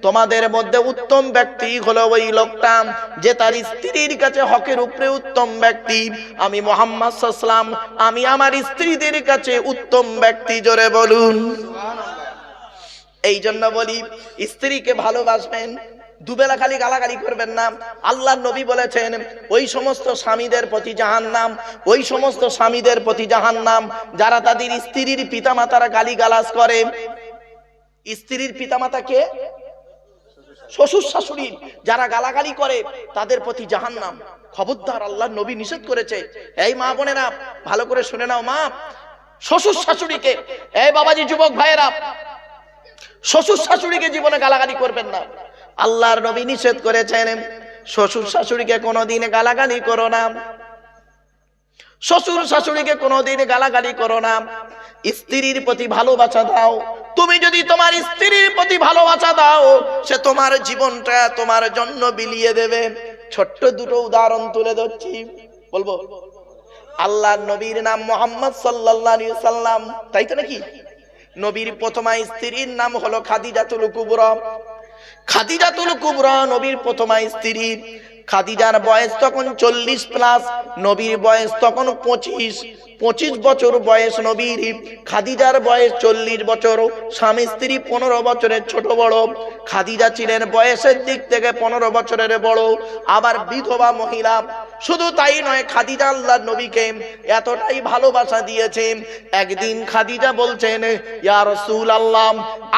তোমাদের মধ্যে উত্তম ব্যক্তি হলো ওই লোকটা যে তার স্ত্রীর কাছে হকের উপরে উত্তম ব্যক্তি। আমি মুহাম্মদ সাল্লাল্লাহু আলাইহি ওয়াসাল্লাম, আমি আমার স্ত্রীদের কাছে উত্তম ব্যক্তি। জোরে বলুন। এই জন্য বলি, স্ত্রীকে ভালোবাসবেন, দুবেলা খালি গালাগালি করবেন না। আল্লাহর নবী বলেছেন, ওই সমস্ত স্বামীদের প্রতি জাহান্নাম, ওই সমস্ত স্বামীদের প্রতি জাহান্নাম যারা তাদের স্ত্রীর পিতামাতারা গালিগালাজ করে। স্ত্রীর পিতামাতা কে? শ্বশুর শাশুড়ি যারা গালাগালি করে তাদের প্রতি জাহান্নাম। খবরদার, আল্লাহর নবী নিষেধ করেছে। এই মা বোনেরা ভালো করে শুনে নাও, মা শ্বশুর শাশুড়িকে, এই বাবাজি যুবক ভাইয়েরা, শ্বশুর শাশুড়িকে জীবনে গালাগালি করবেন না। আল্লাহর নবী নিষেধ করেছেন শ্বশুর শাশুড়িকে কোনোদিন গালাগালি করো না। শ্বশুর শাশুড়িকে কোনোদিন গালাগালি করো না। স্ত্রীর প্রতি ভালোবাসা দাও। তুমি যদি তোমার স্ত্রীর প্রতি ভালোবাসা দাও, সে তোমার জীবনটা তোমার জন্য বিলিয়ে দেবে। ছোট্ট দুটো উদাহরণ তুলে ধরছি, বলবো। আল্লাহর নবীর নাম মুহাম্মদ সাল্লাল্লাহু আলাইহি সাল্লাম, তাই তো নাকি? নবীর প্রথমা স্ত্রীর নাম হলো খাদিজাতুল কুবরা। খাদিজাতুল কুবরা নবীর প্রথমা স্ত্রী। খাদিজার বয়স তখন 40+, নবীর বয়স তখন 25 বছর বয়স নবীর। খাদিজার বয়স 40 বছর, স্বামী স্ত্রী 15 বছরের ছোট বড়। খাদিজা ছিলেন বয়সের দিক থেকে 15 বছরের বড়, আবার বিধবা মহিলা। শুধু তাই নয়, খাদিজা আল্লাহর নবীকে এতটাই ভালোবাসা দিয়েছে, একদিন খাদিজা বলছেন, ইয়া রাসূলুল্লাহ,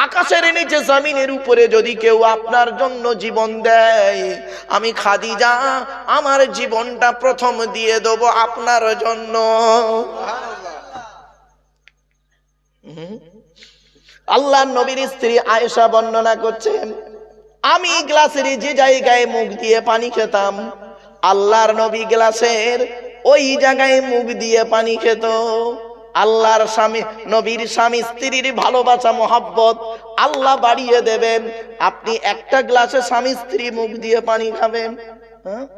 আকাশের নিচে জমিনের উপরে যদি কেউ আপনার জন্য জীবন দেয়, আমি খাদিজা আমার জীবনটা প্রথম দিয়ে দেব আপনার জন্য। আল্লাহর নবীর স্ত্রী আয়েশা বর্ণনা করছেন, আমি গ্লাসের যে জায়গায় মুখ দিয়ে পানি খেতাম, আল্লাহর নবী গ্লাসের ওই জায়গায় মুখ দিয়ে পানি খেত। আল্লাহর স্বামী, নবীর স্বামী স্ত্রীর ভালোবাসা মহব্বত আল্লাহ বাড়িয়ে দেবেন। আপনি একটা গ্লাসে স্বামী স্ত্রী মুখ দিয়ে পানি খাবেন।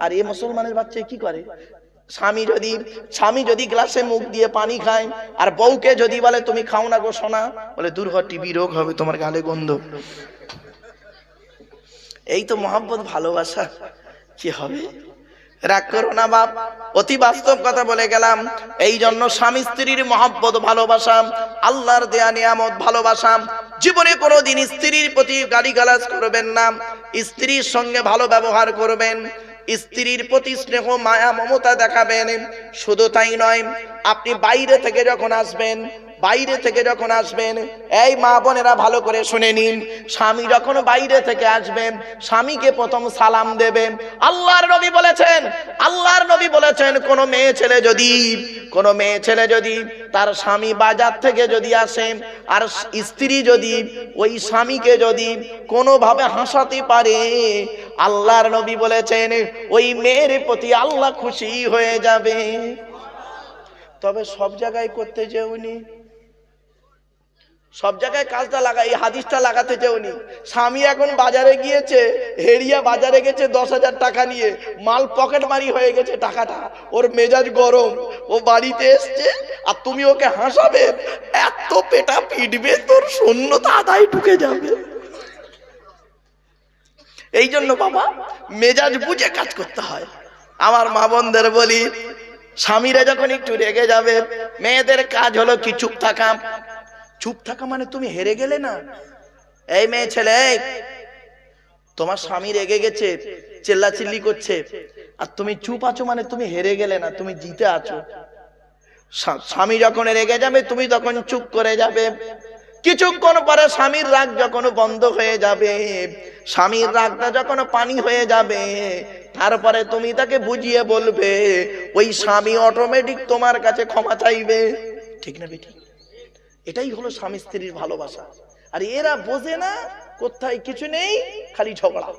আর এই মুসলমানের বাচ্চা কি করে, স্বামী যদি গ্লাসে মুখ দিয়ে পানি খায়, আর বউকে যদি বলে তুমি খাও না গো সোনা, বলে দূর হ, টিবি রোগ হবে, তোমার গালে গন্ধ। এই তো মহব্বত, ভালোবাসা। কি হবে? রাগ করো না বাপ, অতি বাস্তব কথা বলে গেলাম। এই জন্য স্বামী স্ত্রীর মহব্বত, ভালোবাসা, আল্লাহর দেয়া নিয়ামত, ভালোবাসা। জীবনে কোনোদিন স্ত্রীর প্রতি গালিগালাজ করবেন না, স্ত্রীর সঙ্গে ভালো ব্যবহার করবেন, স্ত্রীর প্রতি স্নেহ মায়া মমতা দেখাবেন। শুধু তাই নয়, আপনি বাইরে থেকে যখন আসবেন, এই মা বোনেরা ভালো করে শুনে নিন, স্বামী যখন বাইরে থেকে আসবেন, স্বামীকে প্রথম সালাম দেবেন। আল্লাহর নবী বলেছেন কোন মেয়ে ছেলে যদি তার স্বামী বাজার থেকে যদি আসে, আর স্ত্রী যদি ওই স্বামীকে যদি কোনোভাবে হাসাতে পারে, আল্লাহর নবী বলেছেন ওই মেয়ের প্রতি আল্লাহ খুশি হয়ে যাবে। তবে সব জায়গায় করতে যেওনি, সব জায়গায় কাজটা লাগাই, হাদিসটা লাগাতে যেওনি। স্বামী এখন বাজারে গিয়েছে, হেরিয়া বাজারে গেছে 10,000 টাকা নিয়ে, মাল পকেট মারি হয়ে গেছে টাকাটা, ওর মেজাজ গরম, ও বাড়িতে এসছে, আর তুমি ওকে হাসাবে, এত পেটা পিটবে তোর শূন্যতা আদায় ঢুকে যাবে। এই জন্য বাবা মেজাজ বুঝে কাজ করতে হয়। আমার মা বোনদের বলি, স্বামীরা যখন একটু রেগে যাবে, মেয়েদের কাজ হলো কি চুপ থাকা। চুপ থাকা মানে তুমি হেরে গেলে না। এই মেয়ে ছেলে, তোমার স্বামী রেগে গেছে, চিল্লাচিল্লি করছে, আর তুমি চুপ আছো মানে তুমি হেরে গেলে না, তুমি জিতে আছো। স্বামী যখন রেগে যাবে, তুমি তখন চুপ করে যাবে। কিছুক্ষণ পরে স্বামীর রাগ যখন বন্ধ হয়ে যাবে, স্বামীর রাগটা যখন পানি হয়ে যাবে, তারপরে তুমি তাকে বুঝিয়ে বলবে, ওই স্বামী অটোমেটিক তোমার কাছে ক্ষমা চাইবে। ঠিক না বেটি? এটাই হলো স্বামী স্ত্রীর ভালোবাসা। আর এরা বোঝে না, কোথায় কিছু নেই, খালি ঝগড়া।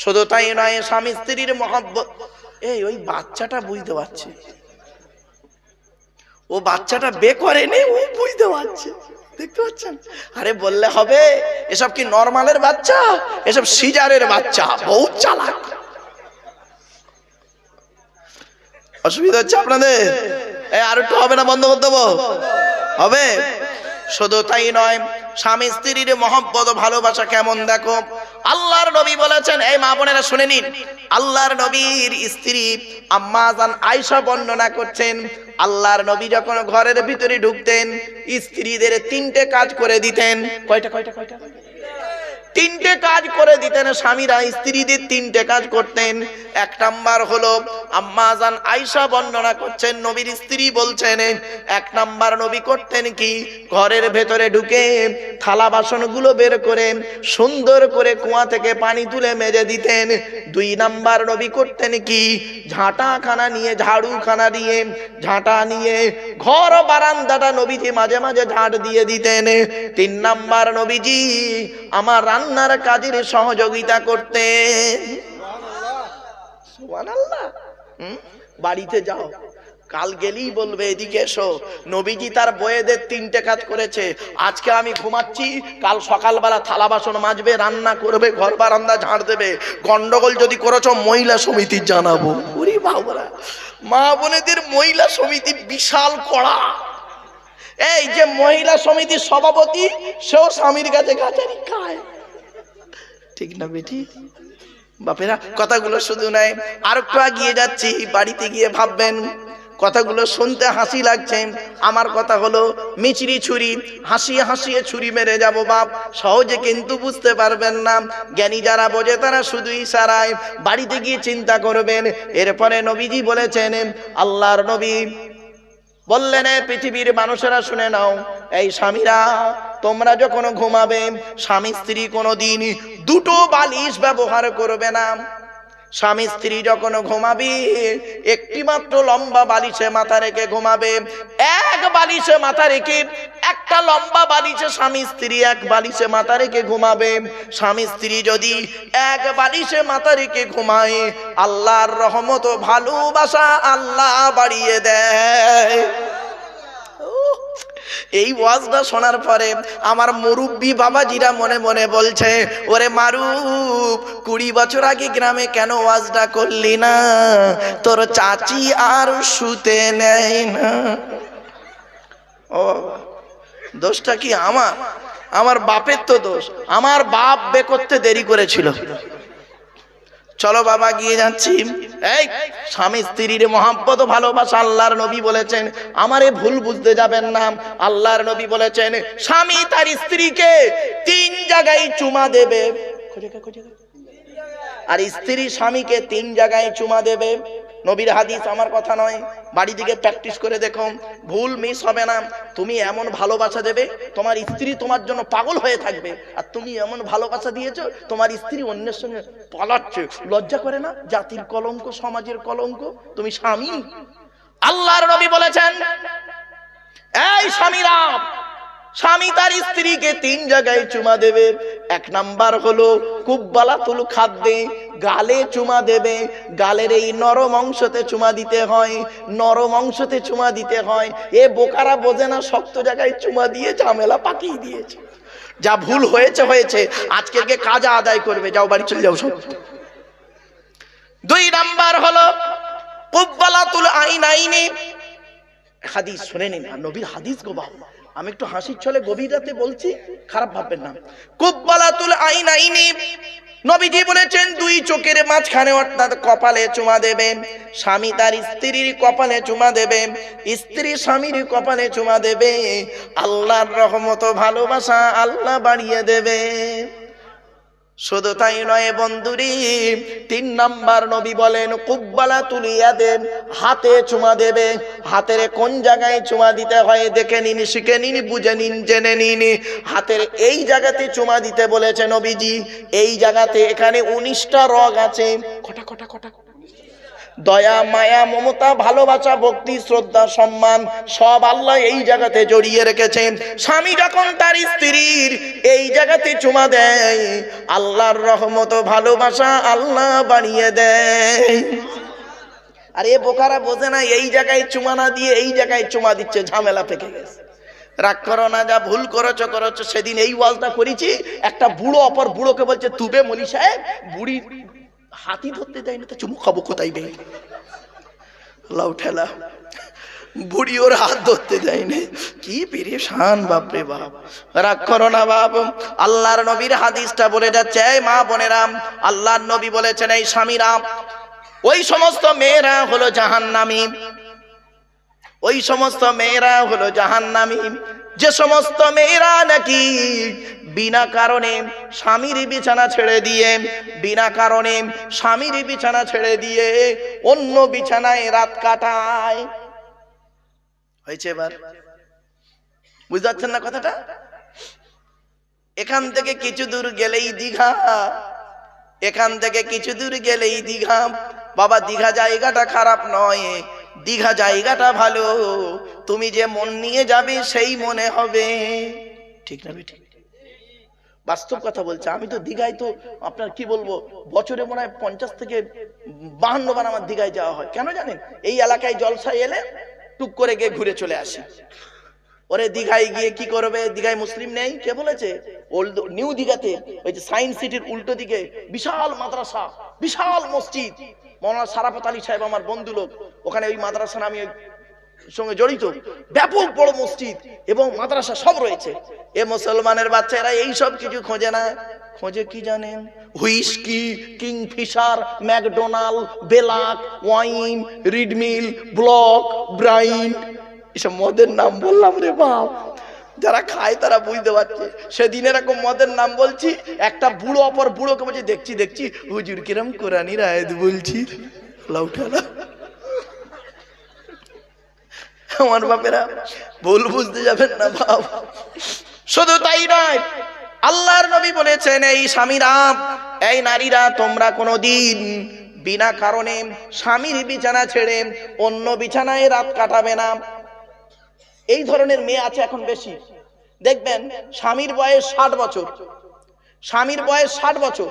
শুধু তাই নয়, স্বামী স্ত্রীর মহব্বত। ওই বাচ্চাটা বুঝতে পারছে, ও বাচ্চাটা বে করেনি, ও বুঝতে পারছে, দেখতে পাচ্ছেন? আরে বললে হবে, এসব কি নরমালের বাচ্চা, এসব সিজারের বাচ্চা, বহুত চালাক। অসুবিধা হচ্ছে আপনাদের? আর একটু হবে না, বন্ধ করে দেবো? হবে। শুধু তাই নয়, স্বামী স্ত্রীর মহব্বত ভালোবাসা কেমন দেখো। আল্লাহর নবী বলেছেন, এই মা বোনেরা শুনে নিন, আল্লাহর নবীর স্ত্রী আম্মা জান আয়েশা বর্ণনা করছেন, আল্লাহর নবী যখন ঘরের ভিতরে ঢুকতেন, স্ত্রীদের 3টে কাজ করে দিতেন। কয়টা? তিনটে কাজ করে দিতেন স্বামীরা, স্ত্রীদের তিনটে কাজ করতেন। এক নাম্বার হলো, আম্মা জান আয়েশা বর্ণনা করছেন, নবীর স্ত্রী বলছেন, এক নাম্বার নবী করতেন কি, ঘরের ভেতরে ঢুকে থালা বাসনগুলো বের করে সুন্দর করে কুয়া থেকে পানি তুলে মেজে দিতেন। দুই নাম্বার নবী করতেন কি, ঝাঁটাখানা নিয়ে, ঝাড়ুখানা নিয়ে, ঝাঁটা নিয়ে ঘর বারান্দাটা নবীজি মাঝে মাঝে ঝাঁট দিয়ে দিতেন। তিন নাম্বার নবীজি আমার রান্নার কাজের সহযোগিতা করতেন। সুবহানাল্লাহ। বাড়িতে যাও, কাল গেলেই বলবে এদিকে এসো, নবীজি তার বউয়েদের তিনটে কাজ করেছে। আজকে আমি ঘুমাচ্ছি, কাল সকালবেলা থালা বাসন মাজবে, রান্না করবে, ঘর বারান্দা ঝাড় দেবে। গন্ডগোল যদি করেছো মহিলা সমিতি জানাবো। ওরে বাবা, মা বোনেদের মহিলা সমিতি বিশাল কড়া। এই যে মহিলা সমিতির সভাপতি, সেও স্বামীর কাছে গাছারি খায়, ঠিক না বেটি? বাপেরা কথাগুলো শুধু নাই, আর একটু এগিয়ে যাচ্ছি, বাড়িতে গিয়ে ভাববেন কথাগুলো শুনতে হাসি লাগছে। আমার কথা হলো মিচড়ি ছুরি, হাসিয়ে হাসিয়ে ছুরি মেরে যাব বাপ, সহজে কিন্তু বুঝতে পারবেন না। জ্ঞানী যারা বোঝে তারা শুধু ইশারায়, বাড়িতে গিয়ে চিন্তা করবেন। এরপরে নবীজি বলেছেন, আল্লাহর নবী বললেন, পৃথিবীর মানুষেরা শুনে নাও, এই স্বামীরা তোমরা যখন ঘুমাবে, স্বামী স্ত্রী কোনোদিন দুটো বালিশ ব্যবহার করবে না। স্বামী স্ত্রী যখন ঘুমাবি, একটি মাত্র লম্বা বালিশে মাথা রেখে ঘুমাবে। এক বালিশে মাথা রেখে, একটা লম্বা বালিশে স্বামী স্ত্রী এক বালিশে মাথা রেখে ঘুমাবে। স্বামী স্ত্রী যদি এক বালিশে মাথা রেখে ঘুমায়, আল্লাহর রহমত ও ভালোবাসা আল্লাহ বাড়িয়ে দেয়। এই ওয়াজটা শোনার পরে আমার মুরব্বী বাবাজিরা মনে মনে বলছে, ওরে মারুফ, 20 বছর আগে গ্রামে কেন ওয়াজটা করলি না? তোর চাচি আর শুতে নেয় না। ও দোষটা কি আমার? আমার বাপের তো দোষ, আমার বাপ বে করতে দেরি করেছিল। চলো বাবা গিয়ে যাচ্ছি। এই স্বামী স্ত্রীর মহব্বত ভালোবাসা আল্লাহর নবী বলেছেন, আমারে ভুল বুঝতে যাবেন না। আল্লাহর নবী বলেছেন, স্বামী তার স্ত্রীকে 3 জায়গায় চুমা দেবে, আর স্ত্রী স্বামীকে 3 জায়গায় চুমা দেবে। নবীর হাদিস, আমার কথা নয়। বাড়ি থেকে প্র্যাকটিস করে দেখো, ভুল মিস হবে না। তুমি এমন ভালোবাসা দেবে, তোমার স্ত্রী তোমার জন্য পাগল হয়ে থাকবে। আর তুমি এমন ভালোবাসা দিয়েছো, তোমার স্ত্রী অন্যের সঙ্গে পালাচ্ছে। লজ্জা করে না? জাতির কলঙ্ক, সমাজের কলঙ্ক। তুমি স্বামী। আল্লাহর নবী বলেছেন, এই স্বামীরা, স্বামী তার স্ত্রীকে 3 জায়গায় চুমা দেবে। এক নাম্বার হলো কুব্বালাতুল খাদ্দে, গালে চুমা দেবে। গালের এই নরম অংশতে চুমা দিতে হয়, নরম অংশতে চুমা দিতে হয়। এ বোকারা বোঝে না, শক্ত জায়গায় চুমা দিয়ে ঝামেলা পাকিয়ে দিয়েছে। যা ভুল হয়েছে হয়েছে, আজকে কাজা আদায় করবে, যাও বাড়ি চলে যাও সব। 2 নাম্বার হলো কুব্বালাতুল আইনাইনি। হাদিস শুনে নিন, নবীর হাদিস গো বাবা, আমি একটু হাসির ছলে গভীর রাতে বলছি, খারাপ ভাববেন না। কুব্বালাতুল আইনাইনি, নবীজি বলেছেন 2 চোখের মাঝখানে, অর্থাৎ কপালে চুমা দেবে। স্বামী তার স্ত্রীর কপালে চুমা দেবে, স্ত্রী স্বামীর কপালে চুমা দেবে। আল্লাহর রহমত ও ভালোবাসা আল্লাহ বাড়িয়ে দেবে। শুধু তাই নয় বন্ধুরি, 3 নাম্বার নবী বলেন কুব্বালাতুল ইয়াদে, হাতে চুমা দেবে। হাতের কোন জায়গায় চুমা দিতে হয় দেখে নিন, শিখে নিন, বুঝে নিন, জেনে নিন। হাতের এই জায়গাতে চুমা দিতে বলেছে নবীজি। এই জায়গাতে, এখানে 19টা রগ আছে। কটা কটা কটা? দয়া, মায়া, মমতা, ভালোবাসা, ভক্তি, শ্রদ্ধা, সম্মান সব আল্লাহ এই জায়গাতে জড়িয়ে রেখেছেন। স্বামী যখন তার স্ত্রীর এই জায়গাতে চুমা দেয়, আল্লাহর রহমত ও ভালোবাসা আল্লাহ বাড়িয়ে দেয়। আর এ বোকারা বোঝে না, এই জায়গায় চুমা না দিয়ে এই জায়গায় চুমা দিচ্ছে, ঝামেলা পেকে গেছে। রাগ করো না, যা ভুল করেছো করেছো। সেদিন এই ওয়াজটা করেছি, একটা বুড়ো অপর বুড়োকে বলছে, তুবে মলি সাহেব, বুড়ি হাতি ধরতে যাই না তো চুমু খাবো কোথায় বে? লাউ ঠেলা, বুড়ি ওর হাত ধরতে যায়নি। কি পেরেশান বাপরে বাপ। রাগ করো না বাপ, আল্লাহর নবীর হাদিসটা বলে যাচ্ছে। এই মা বোনেরা, আল্লাহর নবী বলেছেন, এই স্বামীরা, ওই সমস্ত মেয়েরা হলো জাহান্নামী, ওই সমস্ত মেয়েরা হলো জাহান্নামী যে সমস্ত মেয়েরা নাকি বিনা কারণে স্বামীর বিছানা ছেড়ে দিয়ে, বিনা কারণে স্বামীর বিছানা ছেড়ে দিয়ে অন্য বিছানায় রাত কাটায়। হয়েছে? এবার বুঝতে পারছেন না কথাটা? এখান থেকে কিছু দূর গেলেই দীঘা, এখান থেকে কিছু দূর গেলেই দীঘা। বাবা, দীঘা জায়গাটা খারাপ নয়, দীঘা জায়গাটা ভালো। তুমি যে মন নিয়ে যাবে সেই মনে হবে। ঠিক না বেঠিক? বাস্তব কথা বলছে। আমি তো দীঘায়, তো আপনার কি বলবো, বছরে মনে হয় 50 থেকে 52 বার আমার দীঘায় যাওয়া হয়। কেন জানেন? এই এলাকায় জলসায় এলে টুক করে গিয়ে ঘুরে চলে আসি। ওরে দীঘায় গিয়ে কি করবে? দীঘায় মুসলিম নেই, কে বলেছে? ওল্ড নিউ দীঘাতে ওই যে সায়েন্স সিটির উল্টো দিকে বিশাল মাদ্রাসা, বিশাল মসজিদ। মৌলানা সারাফত আলী সাহেব আমার বন্ধু লোক, ওখানে ওই মাদ্রাসা আমি সঙ্গে জড়িত। ব্যাপক বড় মসজিদ এবং মাদ্রাসা সব রয়েছে। এ মুসলমানের বাচ্চারা এই সব কিছু খোঁজে না। খোঁজে কি জানেন? হুইস্কি, কিংফিশার, ম্যাকডোনাল্ড, বেলাক, ওয়াইন, রিডমিল, ব্লক, ব্রাইন, এসব মদের নাম বললাম রে বাপ। যারা খায় তারা বুঝতে পারছে। সেদিন এরকম মদের নাম বলছি, একটা বুড়ো অপর বুড়োকে বলছে, দেখছি দেখছি হুজুর কিরম কোরআনির আয়াত বলছি। লাউঠালা আমার বাপেরা, ভুল বুঝতে যাবেন না বাপ। শুধু তাই নয়, আল্লাহর নবী বলেছেন, এই স্বামীরা, এই নারীরা, তোমরা কোনোদিন বিনা কারণে স্বামীর বিছানা ছেড়ে অন্য বিছানায় রাত কাটাবে না। এই ধরনের মেয়ে আছে এখন বেশি। দেখবেন স্বামীর বয়স 60 বছর, স্বামীর বয়স 60 বছর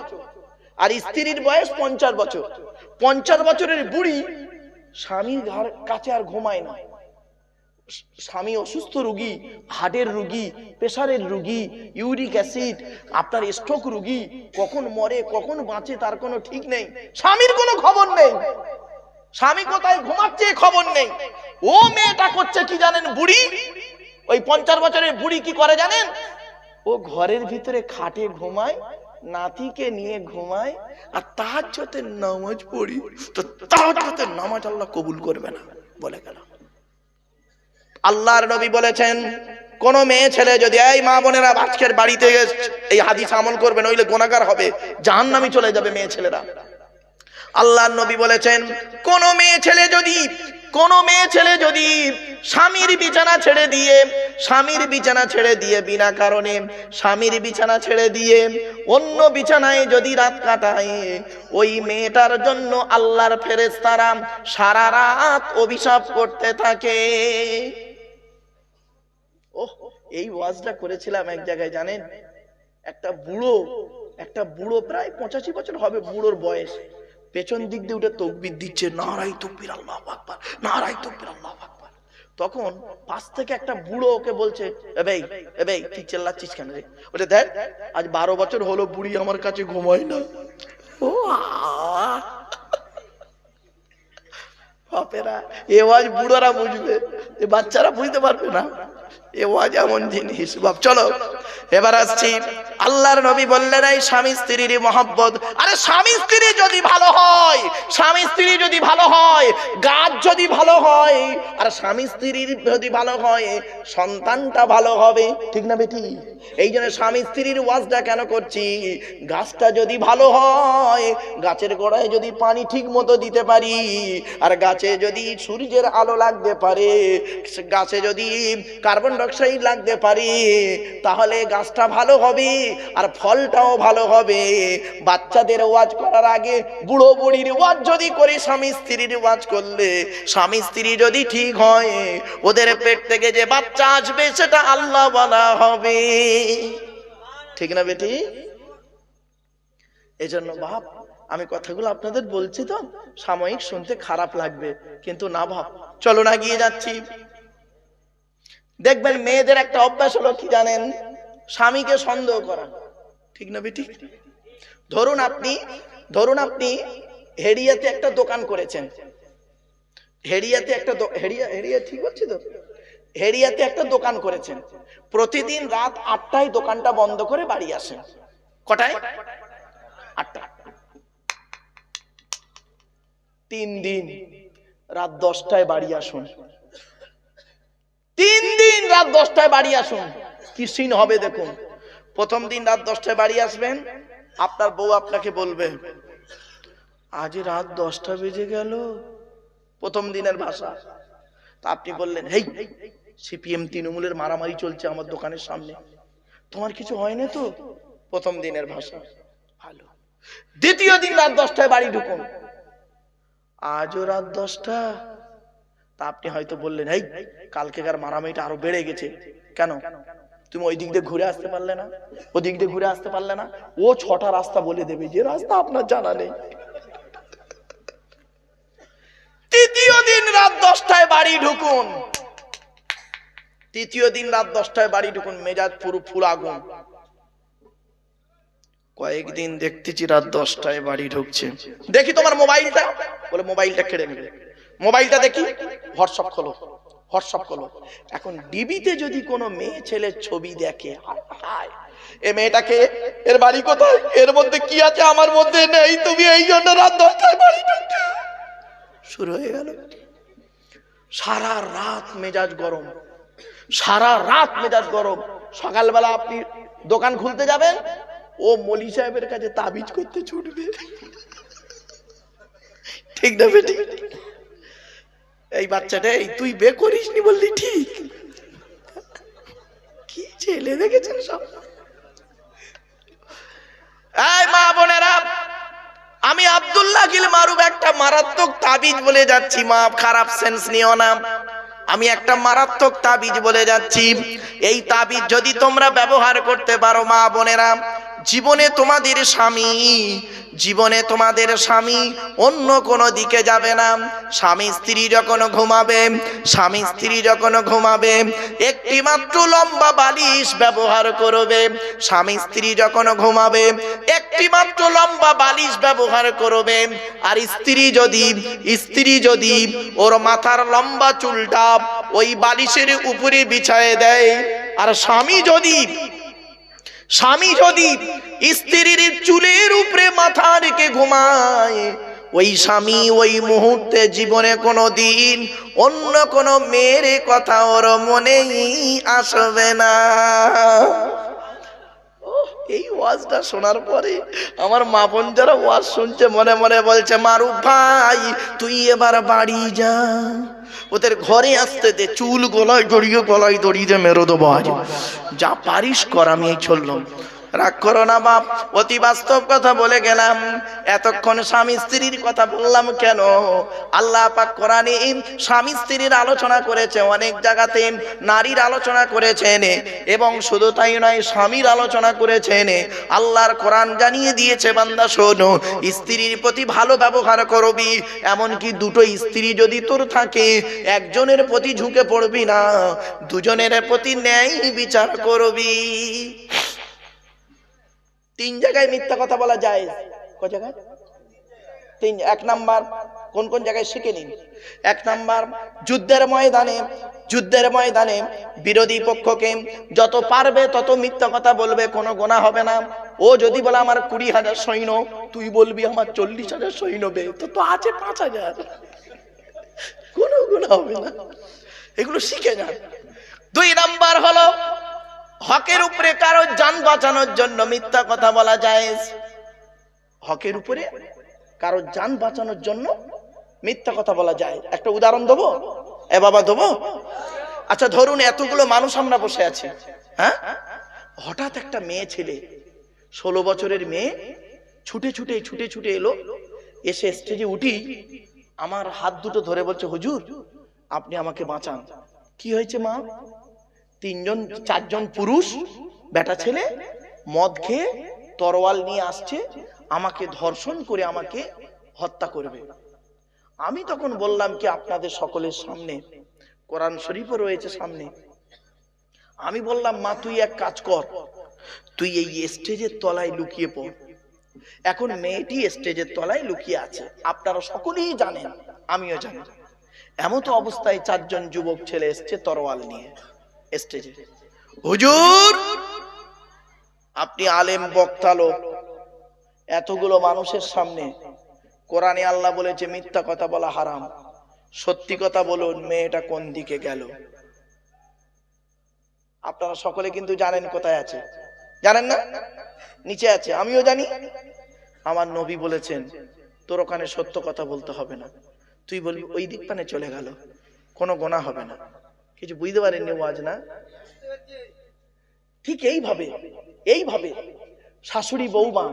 আর স্ত্রীর বয়স 50 বছর। 50 বছরের বুড়ি স্বামীর কাছে আর ঘুমায় না। স্বামী অসুস্থ রোগী, হার্টের রোগী, প্রেসারের রোগী, ইউরিক অ্যাসিড, আপনার স্ট্রোক রোগী, কখন মরে কখন বাঁচে তার কোনো ঠিক নেই। স্বামীর কোনো খবর নেই, স্বামী কোথায় ঘুমাচ্ছে খবর নেই। ও মেয়েটা করছে কি জানেন? বুড়ি, ওই 50 বছরের বুড়ি কি করে জানেন? ও ঘরের ভিতরে খাটে ঘুমায়, নাতিকে নিয়ে ঘুমায়, আর তাহাজ্জুদের নামাজ পড়ি। তো তাহাজ্জুদের নামাজ আল্লাহ কবুল করবে না বলে গেল। আল্লাহর নবী বলেছেন, কোন মেয়ে ছেলে যদি, এই মা বোনেরা আজকের বাড়িতে এই হাদিস আমল করবে, নইলে গুনাহগার হবে, জাহান্নামে চলে যাবে মেয়ে ছেলেরা। আল্লাহর নবী বলেছেন, কোন মেয়ে ছেলে যদি স্বামীর বিছানা ছেড়ে দিয়ে, স্বামীর বিছানা ছেড়ে দিয়ে, বিনা কারণে স্বামীর বিছানা ছেড়ে দিয়ে অন্য বিছানায় যদি রাত কাটায়, ওই মেয়েটার জন্য আল্লাহর ফেরেশতারা সারা রাত অভিশাপ করতে থাকে। ওহ, এই ওয়াজটা করেছিলাম এক জায়গায় জানেন। একটা বুড়ো প্রায় 85 বছর হবে বুড়োর বয়স, পেছন দিক দিয়ে উঠে তাকবীর দিচ্ছে, নারায়ে তাকবীর আল্লাহু আকবার, নারায়ে তাকবীর আল্লাহু আকবার। তখন পাশ থেকে একটা বুড়ো ওকে বলছে, এ ভাই তুই চেল্লাচ্ছিস কেন রে? ওটা দেখ, আজ 12 বছর হলো বুড়ি আমার কাছে ঘুমায় না। ও বাপেরা, এ ওয়াজ বুড়োরা বুঝবে, এ বাচ্চারা বুঝতে পারবে না। এ ওয়াজ এমন জিনিস বাপ। চলো এবার আসছি, আল্লাহর নবী বললেন, এই স্বামী স্ত্রীর মহব্বত। আরে স্বামী স্ত্রী যদি ভালো হয়, স্বামী স্ত্রী যদি ভালো হয়, গাছ যদি ভালো হয়, আর স্বামী স্ত্রীর যদি ভালো হয়, সন্তানটা ভালো হবে। ঠিক না বেটি? এই জন্য স্বামী স্ত্রীর ওয়াজটা কেন করছি? গাছটা যদি ভালো হয়, গাছের গোড়ায় যদি পানি ঠিক মতো দিতে পারি, আর গাছে যদি সূর্যের আলো লাগতে পারে, গাছে যদি কার্বন ডাইঅক্সাইড লাগতে পারে, তাহলে গাছটা ভালো হবে আর ফলটাও ভালো হবে। বাচ্চাদের ওয়াজ করার আগে বুড়ো বুড়ির ওয়াজ যদি করে, স্বামী স্ত্রীর ওয়াজ করলে, স্বামী স্ত্রী যদি ঠিক হয়, ওদের পেট থেকে যে বাচ্চা আসবে সেটা আল্লাহ বলা হবে। ঠিক না বেটি? এজন্য বাপ, আমি কথাগুলো আপনাদের বলছি তো সাময়িক শুনতে খারাপ লাগবে, কিন্তু না বাপ, চলো না গিয়ে যাচ্ছি। দেখবেন মেয়েদের একটা অভ্যাস হলো কি জানেন? স্বামীকে সন্দেহ করা। ঠিক না বেটি? ধরুন আপনি হেড়িয়াতে একটা দোকান করেছেন, হেড়িয়াতে একটা দোকান করেছেন। প্রতিদিন রাত 8টায় দোকানটা বন্ধ করে বাড়ি আসেন। কটায়? 8টা। 3 দিন রাত 10টায় বাড়ি আসুন। 3 দিন রাত 10টায় বাড়ি আসুন, কি সিন হবে দেখুন। প্রথম দিন রাত 10টায় বাড়ি আসবেন, আপনার বউ আপনাকে বলবে আজ রাত 10টা বেজে গেল, প্রথম দিনের ভাষা। তা আপনি বললেন হেই, সিপিএম তৃণমূলের মারামারি চলছে আমার দোকানের সামনে, তোমার কিছু হয় না তো, প্রথম দিনের ভাষা। ভালো। দ্বিতীয় দিন রাত 10টায় বাড়ি ঢুকুন, আজও রাত 10টা। তা আপনি হয়তো বললেন এই কালকেকার মারামারিটা আরো বেড়ে গেছে, কেন তুমি ওই দিক দিয়ে ঘুরে আসতে পারলে না, ওই দিক দিয়ে ঘুরে আসতে পারলে না? ও 6টা রাস্তা বলে দেবে, যে রাস্তা আপনার জানা নেই। তৃতীয় দিন রাত 10টায় বাড়ি ঢুকুন, তৃতীয় দিন রাত 10টায় বাড়ি ঢুকুন, মেজাজ পুরো ফুল আগুন। কয়েকদিন দেখতেছি রাত 10টায় বাড়ি ঢুকছে, দেখি তোমার মোবাইলটা, বলে মোবাইলটা কেড়ে নেবে। মোবাইলটা দেখি, হোয়াটসঅ্যাপ খোলো, হোয়াটসঅ্যাপ খোলো। এখন ডিবিতে যদি কোনো মেয়ে ছেলের ছবি দেখে, হায় এ মেয়েটাকে, এর বাড়ি কোথায়, এর মধ্যে কি আছে আমার মধ্যে নেই, তুমি এই জন্য রাত 10টায় বাড়ি ঢুকছো। শুরু হয়ে গেল। সারা রাত মেজাজ গরম, সারা রাত মেজাজ গরম। সকালবেলা আপনি দোকান খুলতে যাবেন, ও মলি সাহেবের কাছে তাবিজ করতে ছুটবে, ঠিক না বেটি? এই বাচ্চাটা, এই তুই বে করিসনি বললি ঠিক, কি ছেলে দেখেছেন সব। এই মা বোনেরা, আমি আব্দুল্লাহ গিল মারুফ একটা মারাত্মক তাবিজ বলে যাচ্ছি, মা খারাপ সেন্স নিও না। আমি একটা মারাত্মক তাবিজ বলে যাচ্ছি, এই তাবিজ যদি তোমরা ব্যবহার করতে পারো মা বোনেরা, জীবনে তোমাদের স্বামী, জীবনে তোমাদের স্বামী অন্য কোনো দিকে যাবে না। স্বামী স্ত্রী যখন ঘুমাবে, স্বামী স্ত্রী যখন ঘুমাবে, একটি মাত্র লম্বা বালিশ ব্যবহার করবে। স্বামী স্ত্রী যখন ঘুমাবে, একটি মাত্র লম্বা বালিশ ব্যবহার করবে। আর স্ত্রী যদি ওর মাথার লম্বা চুলটা ওই বালিশের উপরে বিছায়ে দেয়, আর স্বামী যদি স্ত্রীর চুলের উপরে মাথা রেখে ঘুমায়, ওই স্বামী ওই মুহূর্তে জীবনে কোনো দিন অন্য কোনো মেয়ের কথা ওর মনেই আসবে না। এই ওয়াজটা শোনার পরে আমার মা বোন যারা ওয়াজ শুনছে মনে মনে বলছে মারুফ ভাই তুই এবার বাড়ি যা, ওদের ঘরে আসতে দে, চুল গলায় দড়িয়ে মেরো দেবো, যা পারিস কর, আমি এই চললাম। রাগ করো না বাপ, অতি বাস্তব কথা বলে গেলাম। এতক্ষণ স্বামী স্ত্রীর কথা বললাম কেন? আল্লাহ পাক কোরআনে স্বামী স্ত্রীর আলোচনা করেছে, অনেক জায়গাতে নারীর আলোচনা করেছেন, এবং শুধু তাই নয় স্বামীর আলোচনা করেছেন। আল্লাহর কোরআন জানিয়ে দিয়েছে বান্দা শোনো, স্ত্রীর প্রতি ভালো ব্যবহার করবি, এমনকি দুটো স্ত্রী যদি তোর থাকে একজনের প্রতি ঝুঁকে পড়বি না, দুজনের প্রতি ন্যায় বিচার করবি। 3 জায়গায় মিথ্যা কথা বলা যায়, কয় জায়গায়? 3। 1 নাম্বার, কোন কোন জায়গায় শিখে নিন। 1 নাম্বার, যুদ্ধের ময়দানে বিরোধী পক্ষকে যত পারবে তত মিথ্যা কথা বলবে, কোনো গুনাহ হবে না। ও যদি বলে আমার 20,000 সৈন্য, তুই বলবি আমার 40,000 সৈন্য বে, তো আছে 5,000, কোনো গুনাহ হবে না। এগুলো শিখে যান। 2 নাম্বার হলো হকের উপরে কারো জান বাঁচানোর জন্য মিথ্যা কথা বলা যায়। হকের উপরে কারো জান বাঁচানোর জন্য মিথ্যা কথা বলা যায়। একটা উদাহরণ দেবো, এ বাবা দেবো? আচ্ছা ধরুন এতগুলো মানুষ আমরা বসে আছি, হ্যাঁ, হঠাৎ একটা মেয়ে ছেলে 16 বছরের মেয়ে ছুটে ছুটে এলো, এসে স্টেজে উঠি আমার হাত দুটো ধরে বলছে হুজুর আপনি আমাকে বাঁচান। কি হয়েছে মা? 4জন পুরুষ বেটা ছেলে মদ খেয়ে তরোয়াল নিয়ে আসছে, আমাকে ধর্ষণ করে আমাকে হত্যা করবে। আমি তখন বললাম কি আপনাদের সকলের সামনে, কোরআন শরীফও রয়েছে সামনে, আমি বললাম মা তুই এক কাজ কর, তুই এই স্টেজের তলায় লুকিয়ে পড়। এখন মেয়েটি স্টেজের তলায় লুকিয়ে আছে, আপনারা সকলেই জানেন, আমিও জানি। এমন তো অবস্থায় 4জন যুবক ছেলে এসছে তরোয়াল নিয়ে স্টেজে। হুজুর আপনি আলেম বক্তা লোক, এতগুলো মানুষের সামনে কোরআনে আল্লাহ বলেছে মিথ্যা কথা বলা হারাম, সত্যি কথা বলুন মেয়েটা কোন দিকে গেল? আপনারা সকলে কিন্তু জানেন কোথায় আছে, জানেন না? নিচে আছে, আমিও জানি। আমার নবী বলেছেন তোর ওখানে সত্য কথা বলতে হবে না, তুই বলবি ওই দিক পানে চলে গেল, কোনো গোনা হবে না। কিছু বুঝতে পারেননি ওয়াজ না? ঠিক এইভাবে এইভাবে শাশুড়ি বৌমা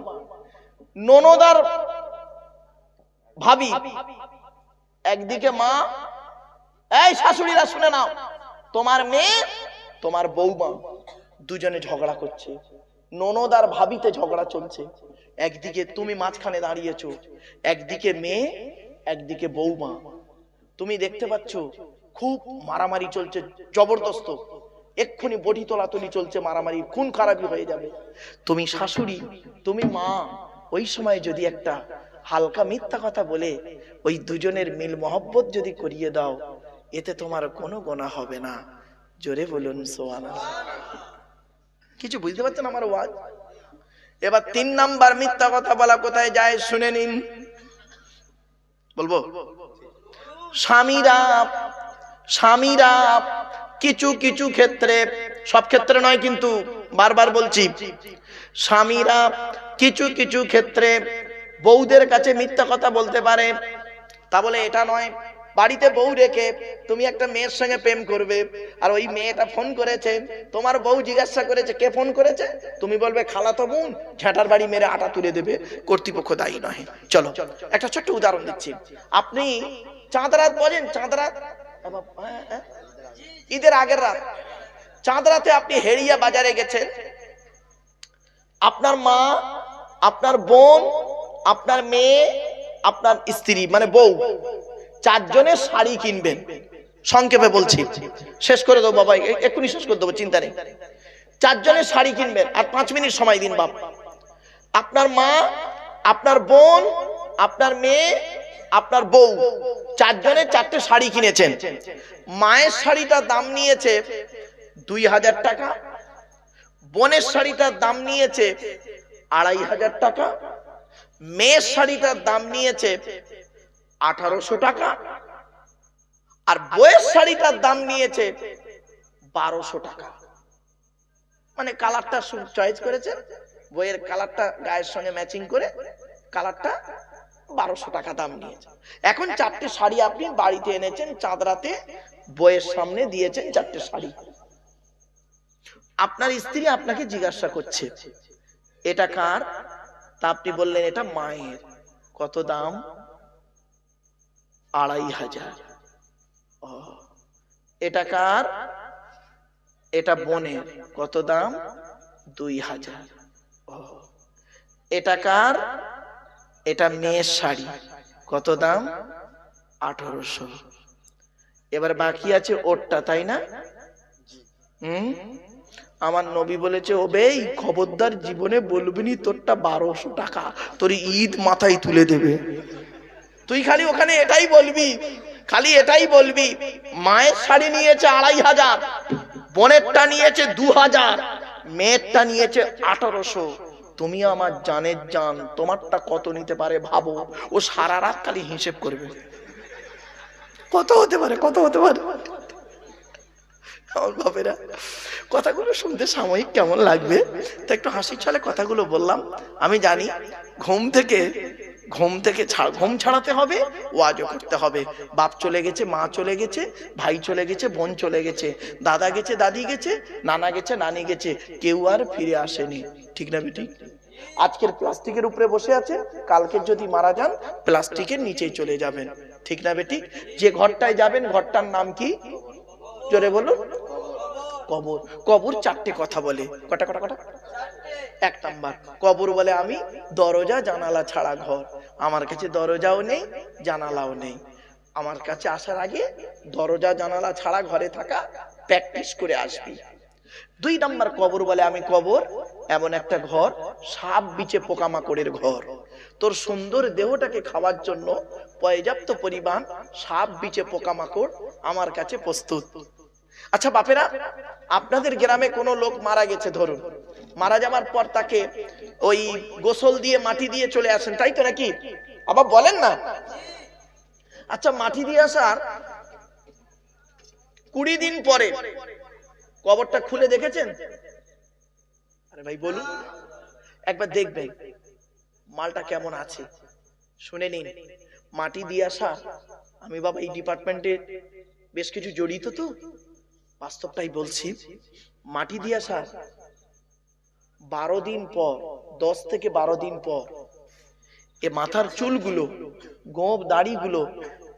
ননদার ভাবি একদিকে মা, এই শাশুড়িরা শুনে নাও, তোমার মেয়ে তোমার বৌমা দুজনে ঝগড়া করছে, ননদ আর ভাবিতে ঝগড়া চলছে। একদিকে তুমি মাঝখানে দাঁড়িয়েছো, একদিকে মেয়ে একদিকে বৌমা। তুমি দেখতে পাচ্ছ খুব মারামারি চলছে, জবরদস্ত, এক্ষুনি বডি তোলাতুলি চলছে, মারামারি, খুন খারাপি হয়ে যাবে। তুমি শাশুড়ি, তুমি মা, ওই সময় যদি একটা হালকা মিথ্যা কথা বলে ওই দুজনের মিল মহব্বত যদি করিয়ে দাও, এতে তোমার কোনো গোনা হবে না। জোরে বলুন সুবহানাল্লাহ। কিছু বুঝতে পারছেন আমার ওয়াজ? এবার 3 নাম্বার মিথ্যা কথা বলা কোথায় যায় শুনে নিন। বলবো, স্বামীরা কিছু কিছু ক্ষেত্রে, সব ক্ষেত্রে নয় কিন্তু, বারবার বলছি, স্বামীরা কিছু কিছু ক্ষেত্রে বউদের কাছে মিথ্যা কথা বলতে পারে। তা বলে এটা নয় বাড়িতে বউ রেখে তুমি একটা মেয়ের সঙ্গে প্রেম করবে, আর ওই মেয়েটা ফোন করেছে, তোমার বউ জিজ্ঞাসা করেছে কে ফোন করেছে, তুমি বলবে খালাতো বোন, ঝাঁটার বাড়ি মেরে আটা তুলে দেবে, কর্তৃপক্ষ দায়ী নয়। চলো একটা ছোট্ট উদাহরণ দিচ্ছি। আপনি চাঁদ রাত বোঝেন? চাঁদ রাত, ঈদের আগের রাত, চাঁদ রাতে আপনি হেরিয়া বাজারে গেছেন, আপনার মা, আপনার বোন, আপনার মেয়ে, আপনার স্ত্রী মানে বউ, 4 জনের শাড়ি কিনবেন। সংক্ষেপে বলছি, শেষ করে দেবো বাবা, এক্ষুনি শেষ করে দেবো, চিন্তা নেই। 4 জনের শাড়ি কিনবেন, আর 5 মিনিট সময় দিন বাপ। আপনার মা, আপনার বোন, আপনার মেয়ে, আপনার বউ, 4 জনের 4টে শাড়ি কিনেছেন। মায়ের শাড়িটার দাম নিয়েছে 2000 টাকা, বোনের শাড়িটার দাম নিয়েছে 2500 টাকা, মেয়ের শাড়িটার দাম নিয়েছে 1800 টাকা, আর বউয়ের শাড়িটার দাম নিয়েছে 1200 টাকা। মানে কালারটা চয়েস করেছে, বউয়ের কালারটা গায়ের সঙ্গে ম্যাচিং করে কালারটা 1200 টাকা দাম নিয়েছে। এখন 4টে শাড়ি আপনি বাড়িতে এনেছেন, চাঁদ রাতে বউয়ের সামনে দিয়েছেন 4টে শাড়ি। আপনার স্ত্রী আপনাকে জিজ্ঞাসা করছে এটা কার? তা আপনি বললেন এটা মায়ের। কত দাম? 2500। এটা কার? এটা বোনের। কত দাম? 2000। এটা কার? এটা মেয়ের শাড়ি। কত দাম? 1800। এবার বাকি আছে ওরটা, তাই না? আমার নবী বলেছে ও বেই খবরদার জীবনে বলবিনি তোরটা 1200 টাকা, তোর ঈদ মাথায় তুলে দেবে। তুই খালি ওখানে এটাই বলবি, খালি এটাই বলবি মায়ের শাড়ি নিয়েছে 2500, বোনেরটা নিয়েছে 2000, মেয়েরটা নিয়েছে 1800। তুমি আমার জানের জান, তোমারটা কত নিতে পারে ভাবো। ও সারা রাত খালি হিসেব করবে, কত হতে পারে, কত হতে পারে। আমার বাপেরা, কথাগুলো শুনতে সাময়িক কেমন লাগবে তো একটু হাসির ছলে কথাগুলো বললাম। আমি জানি ঘুম থেকে ঘুম ছাড়াতে হবে, ওয়াজও করতে হবে। বাপ চলে গেছে, মা চলে গেছে, ভাই চলে গেছে, বোন চলে গেছে, দাদা গেছে, দাদি গেছে, নানা গেছে, নানি গেছে, কেউ আর ফিরে আসেনি। ঠিক না বেটি? আজকের প্লাস্টিকের উপরে বসে আছে, কালকে যদি মারা যান প্লাস্টিকের নিচেই চলে যাবেন। ঠিক না বেটি? যে ঘরটায় যাবেন ঘরটার নাম কি? জোরে বলুন। কবর। কবর 4টে কথা বলে। কটা কটা কটা? 1 নাম্বার, কবর বলে আমি দরজা জানালা ছাড়া ঘর। আমার কাছে দরজাও নেই, জানালাও নেই। আমার কাছে আসার আগে দরজা জানালা ছাড়া ঘরে থাকা প্র্যাকটিস করে আসবি। 2 নাম্বার, কবর বলে আমি কবর এমন একটা ঘর, সাপ বিছে পোকামাকড়ের ঘর। তোর সুন্দর দেহটাকে খাওয়ার জন্য পর্যাপ্ত পরিমাণ সাপ বিছে পোকামাকড় আমার কাছে প্রস্তুত। আচ্ছা বাপেরা, আপনাদের গ্রামে কোনো লোক মারা গেছে, ধরুন মারা যাওয়ার পর তাকে ওই গোসল দিয়ে মাটি দিয়ে চলে আসেন, তাই তো নাকি? আবার বলেন না? আচ্ছা মাটি দিয়ে আসার 20 দিন পরে কবরটা খুলে দেখেছেন? আরে ভাই বলুন, একবার দেখবেন মালটা কেমন আছে, শুনে নিন। মাটি দিয়ে আসা, আমি বাবা এই ডিপার্টমেন্টে বেশ কিছু জড়িত, তো বাস্তবটাই বলছি। মাটি দিয়ে আসা 12 দিন পর, 10 থেকে 12 দিন পর এ মাথার চুলগুলো, গোঁফ দাড়িগুলো,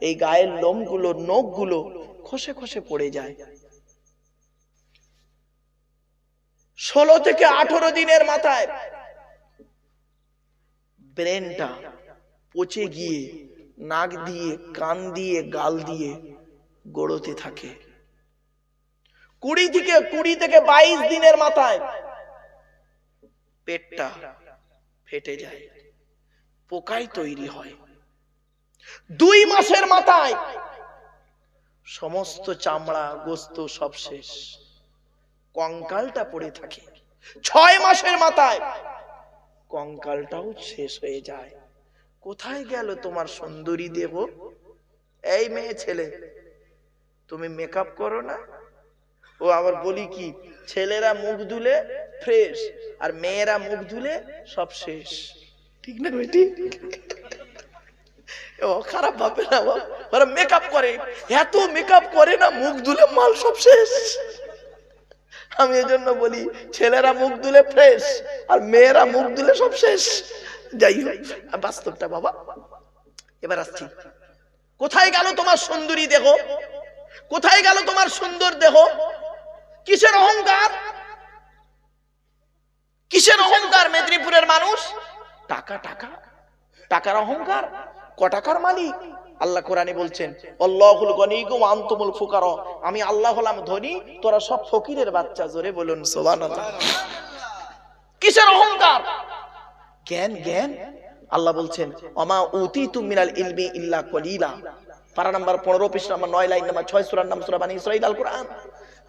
এই গায়ের লোমগুলো, নখগুলো খসে খসে পড়ে যায়। 16 থেকে 18 দিনের মাথায় ব্রেনটা পচে গিয়ে নাক দিয়ে, কান দিয়ে, গাল দিয়ে গড়তে থাকে। 20 থেকে 22 দিনের মাথায় পেটটা ফেটে যায়, পোকায় তৈরি হয়। 2 মাসের মাথায় সমস্ত চামড়া গোস্ত সব শেষ, কঙ্কালটা পড়ে থাকে। 6 মাসের মাথায় কঙ্কালটাও শেষ হয়ে যায়। কোথায় গেল তোমার সুন্দরী দেহ? এই মেয়ে ছেলে, তুমি মেকআপ করো না? ও আবার বলি কি, ছেলেরা মুখ ধুলে ফ্রেশ, আর মেয়েরা মুখ ধুলে সব শেষ। ঠিক না বেটি? ও খারাপ ভাবে না, ওরা মেকআপ করে, এত মেকআপ করে না, মুখ ধুলে মাল সব শেষ। আমি এজন্য বলি ছেলেরা মুখ ধুলে ফ্রেশ, আর মেয়েরা মুখ ধুলে সব শেষ। যাই হোক, বাস্তবটা বাবা। এবার আসছি, কোথায় গেল তোমার সুন্দরী দেহ? কোথায় গেল তোমার সুন্দর দেহ? কিসের অহংকার? কিসের অহংকার মেদিনীপুরের মানুষ? টাকা, টাকা, টাকার অহংকার। ক টাকার মালিক? আল্লাহ কোরআনে বলছেন, আল্লাহুল গনিয়্যু ওয়া আনতুমুল ফুকারা, আমি আল্লাহ হলাম ধনী, তোরা সব ফকিরের বাচ্চা। জোরে বলুন সুবহানাল্লাহ। কিসের অহংকার? জ্ঞান, জ্ঞান। আল্লাহ বলছেন, ওমা উতিতু মিনাল ইলমি ইল্লা কলিলা, পারা নাম্বার 15, পৃষ্ঠা নাম্বার 9, লাইন নাম্বার 6, সূরার নাম সূরা বনী ইসরাঈল, আল কোরআন।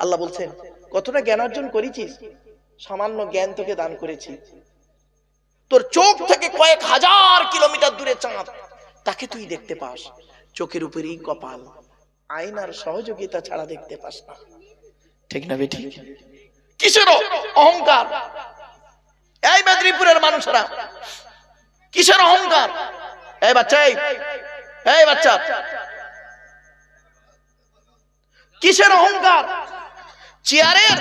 আল্লাহ বলছেন, কতটা জ্ঞান অর্জন করেছিস? সামান্য জ্ঞান তোকে দান করেছি। তোর চোখ থেকে কয়েক হাজার কিলোমিটার দূরে চাঁদ, তাকে তুই দেখতে পাস। চোখের উপরেই কপাল, আয়নার সহযোগিতা ছাড়া দেখতে পাস না। ঠিক না বেটি? কিসের অহংকার? এই মেদিনীপুরের মানুষরা কিসের অহংকার? এই বাচ্চা, এই বাচ্চা, কিসের অহংকার? চেয়ারের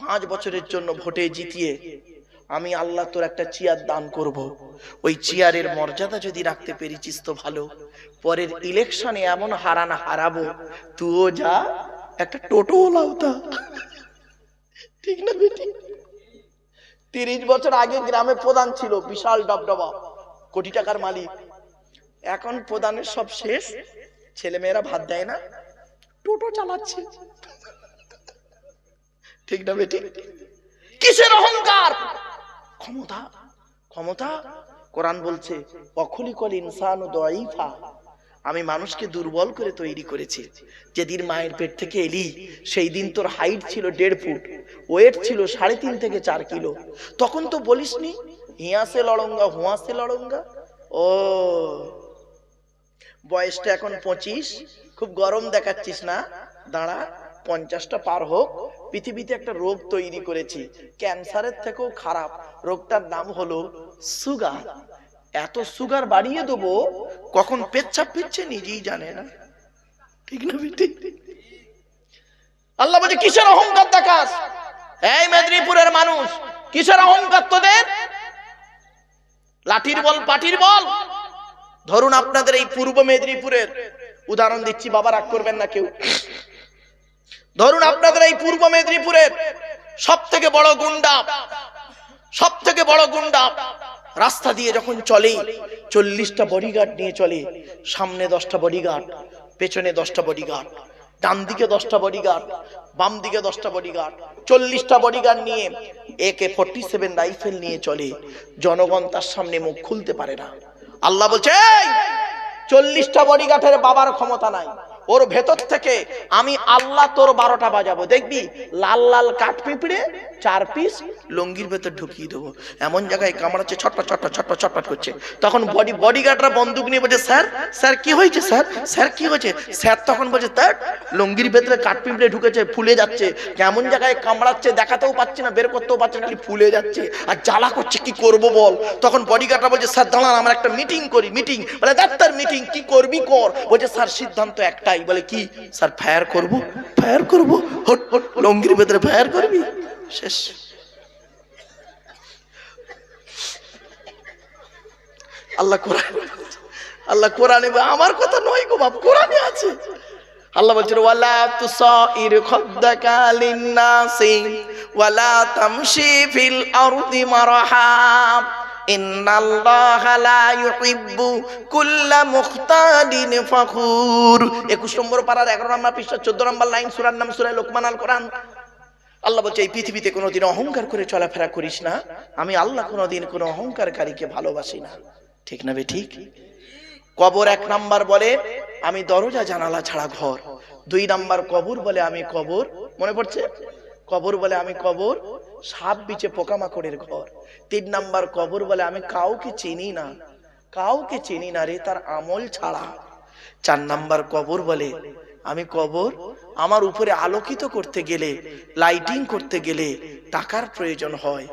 5 বছরের জন্য ভোটে জিতিয়ে আমি আল্লাহ তোর একটা চেয়ার দান করব, ওই চেয়ারের মর্যাদা যদি রাখতে পেরেছিস তো ভালো, পরের ইলেকশনে এমন হারাবো, তুইও যা একটা টোটো লাউতা। ঠিক না বেটি? 30 বছর আগে গ্রামে প্রধান ছিল, বিশাল ডবডবা, কোটি টাকার মালিক। এখন প্রধানের সব শেষ, ছেলে মেয়েরা ভাত দেয় না, টোটো চালাচ্ছে। ঠিক না বেটি? কিসের অহংকার? ক্ষমতা, ক্ষমতা। কোরআন বলছে, অখুলিকল ইনসানু দাঈফা, আমি মানুষকে দুর্বল করে তৈরি করেছি। যেদিন মায়ের পেট থেকে এলি সেই দিন তোর হাইট ছিল 1.5 ফুট, ওয়েট ছিল 3.5 থেকে 4 কিলো। তখন তো বলিসনি হিয়া সে লড়ঙ্গা, হুয়া সে লড়ঙ্গা। ও বয়সটা এখন 25, খুব গরম দেখাচ্ছিস না, দাঁড়া 50টা পার হোক। পৃথিবীতে একটা রোগ তৈরি করেছি, ক্যান্সারের থেকেও খারাপ, রোগটার নাম হলো সুগার। এত সুগার বাড়িয়ে দেবো, কখন পেচ্ছাপ পিচ্ছে নিজেই জানে না। ঠিক না বেটি? আল্লাহ বলে, কিসের অহংকার দেখাস? এই মেদিনীপুরের মানুষ, কিসের অহংকার তোদের? লাঠির বল, পাটির বল। ধরুন আপনাদের এই পূর্ব মেদিনীপুরের উদাহরণ দিচ্ছি, বাবা রাগ করবেন না কেউ। ধরুন আপনাদের এই পূর্ব মেদিনীপুরের সব থেকে বড় গুন্ডা, সব থেকে বড় গুন্ডা রাস্তা দিয়ে যখন চলে 40টা বডিগার্ড নিয়ে চলে। সামনে 10টা বডিগার্ড, পেছনে 10টা বডিগার্ড, ডান দিকে 10টা বডিগার্ড, বাম দিকে 10টা বডিগার্ড, 40টা বডিগার্ড নিয়ে AK-47 রাইফেল নিয়ে চলে। জনগণ তার সামনে মুখ খুলতে পারে না। আল্লাহ বলছে, 40টা বডিগার্ডের বাবার ক্ষমতা নাই, ওর ভেতর থেকে আমি আল্লাহ তোর 12টা বাজাবো, দেখবি লাল লাল কাঠ পিঁপড়ে 4 পিস লঙ্গির ভেতর ঢুকিয়ে দেবো, এমন জায়গায় কামড়াচ্ছে, ছটপট ছটপট ছটপট ছটপট করছে। তখন বডিগার্ডরা বন্দুক নিয়ে বলছে, স্যার স্যার কি হয়েছে স্যার, স্যার কি হয়েছে? স্যার তখন বলছে, তার লঙ্গির ভেতরে কাঠ পিঁপড়ে ঢুকেছে, ফুলে যাচ্ছে, কেমন জায়গায় কামড়াচ্ছে দেখাতেও পাচ্ছি না, বের করতেও পারছি না, খালি ফুলে যাচ্ছে আর জ্বালা করছে, কি করব বল? তখন বডিগার্ডরা বলছে, স্যার দাঁড়ান আমরা একটা মিটিং করি। মিটিং বলে, ডাক্তার মিটিং কি করবি কর। বলছে, স্যার সিদ্ধান্ত একটাই। বলে, কি? স্যার ফায়ার করব। ফায়ার করব? হট হট লঙ্গির ভেতরে ফায়ার করবি? শেষ। আল্লাহ কোরআন, আল্লাহ কোরআনে, আমার কথা নয় গো বাপ, কোরআনে আছে। আল্লাহ বলছেন, ওয়ালা তুসাইর খাদ্দাকা লিন-নাসি ওয়ালা তামশি ফিল আরদি মারহা ইন্নাল্লাহা লা ইউহিব্বু কুল্লা মুখতালিন ফাখুর। 21 নম্বর পারার 11 নম্বর পৃষ্ঠা 14 নম্বর লাইন, সূরার নাম সূরা লোকমান আল কোরআন। আল্লাহ বলছে, এই পৃথিবীতে কোনোদিন অহংকার করে চলাফেরা করিস না, আমি আল্লাহ কোনোদিন কোনো অহংকারকারীকে ভালোবাসি না। ঠিক না বে ঠিক? কবর 1 নাম্বার বলে আমি দরজা জানালা ছাড়া ঘর, 2 নাম্বার কবর বলে আমি কবর, মনে পড়ছে? কবর বলে আমি কবর সাপ বিচে পোকামাকড়ের ঘর। 3 নাম্বার কবর বলে আমি কাউকে চিনি না, কাউকে চিনি না রে তার আমল ছাড়া। 4 নাম্বার কবর বলে আমি কবর আমার উপরে আলোকিত করতে গেলে, লাইটিং করতে গেলে টাকার প্রয়োজন হয়,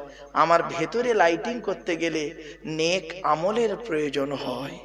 আমার ভেতরে লাইটিং করতে গেলে নেক আমলের প্রয়োজন হয়।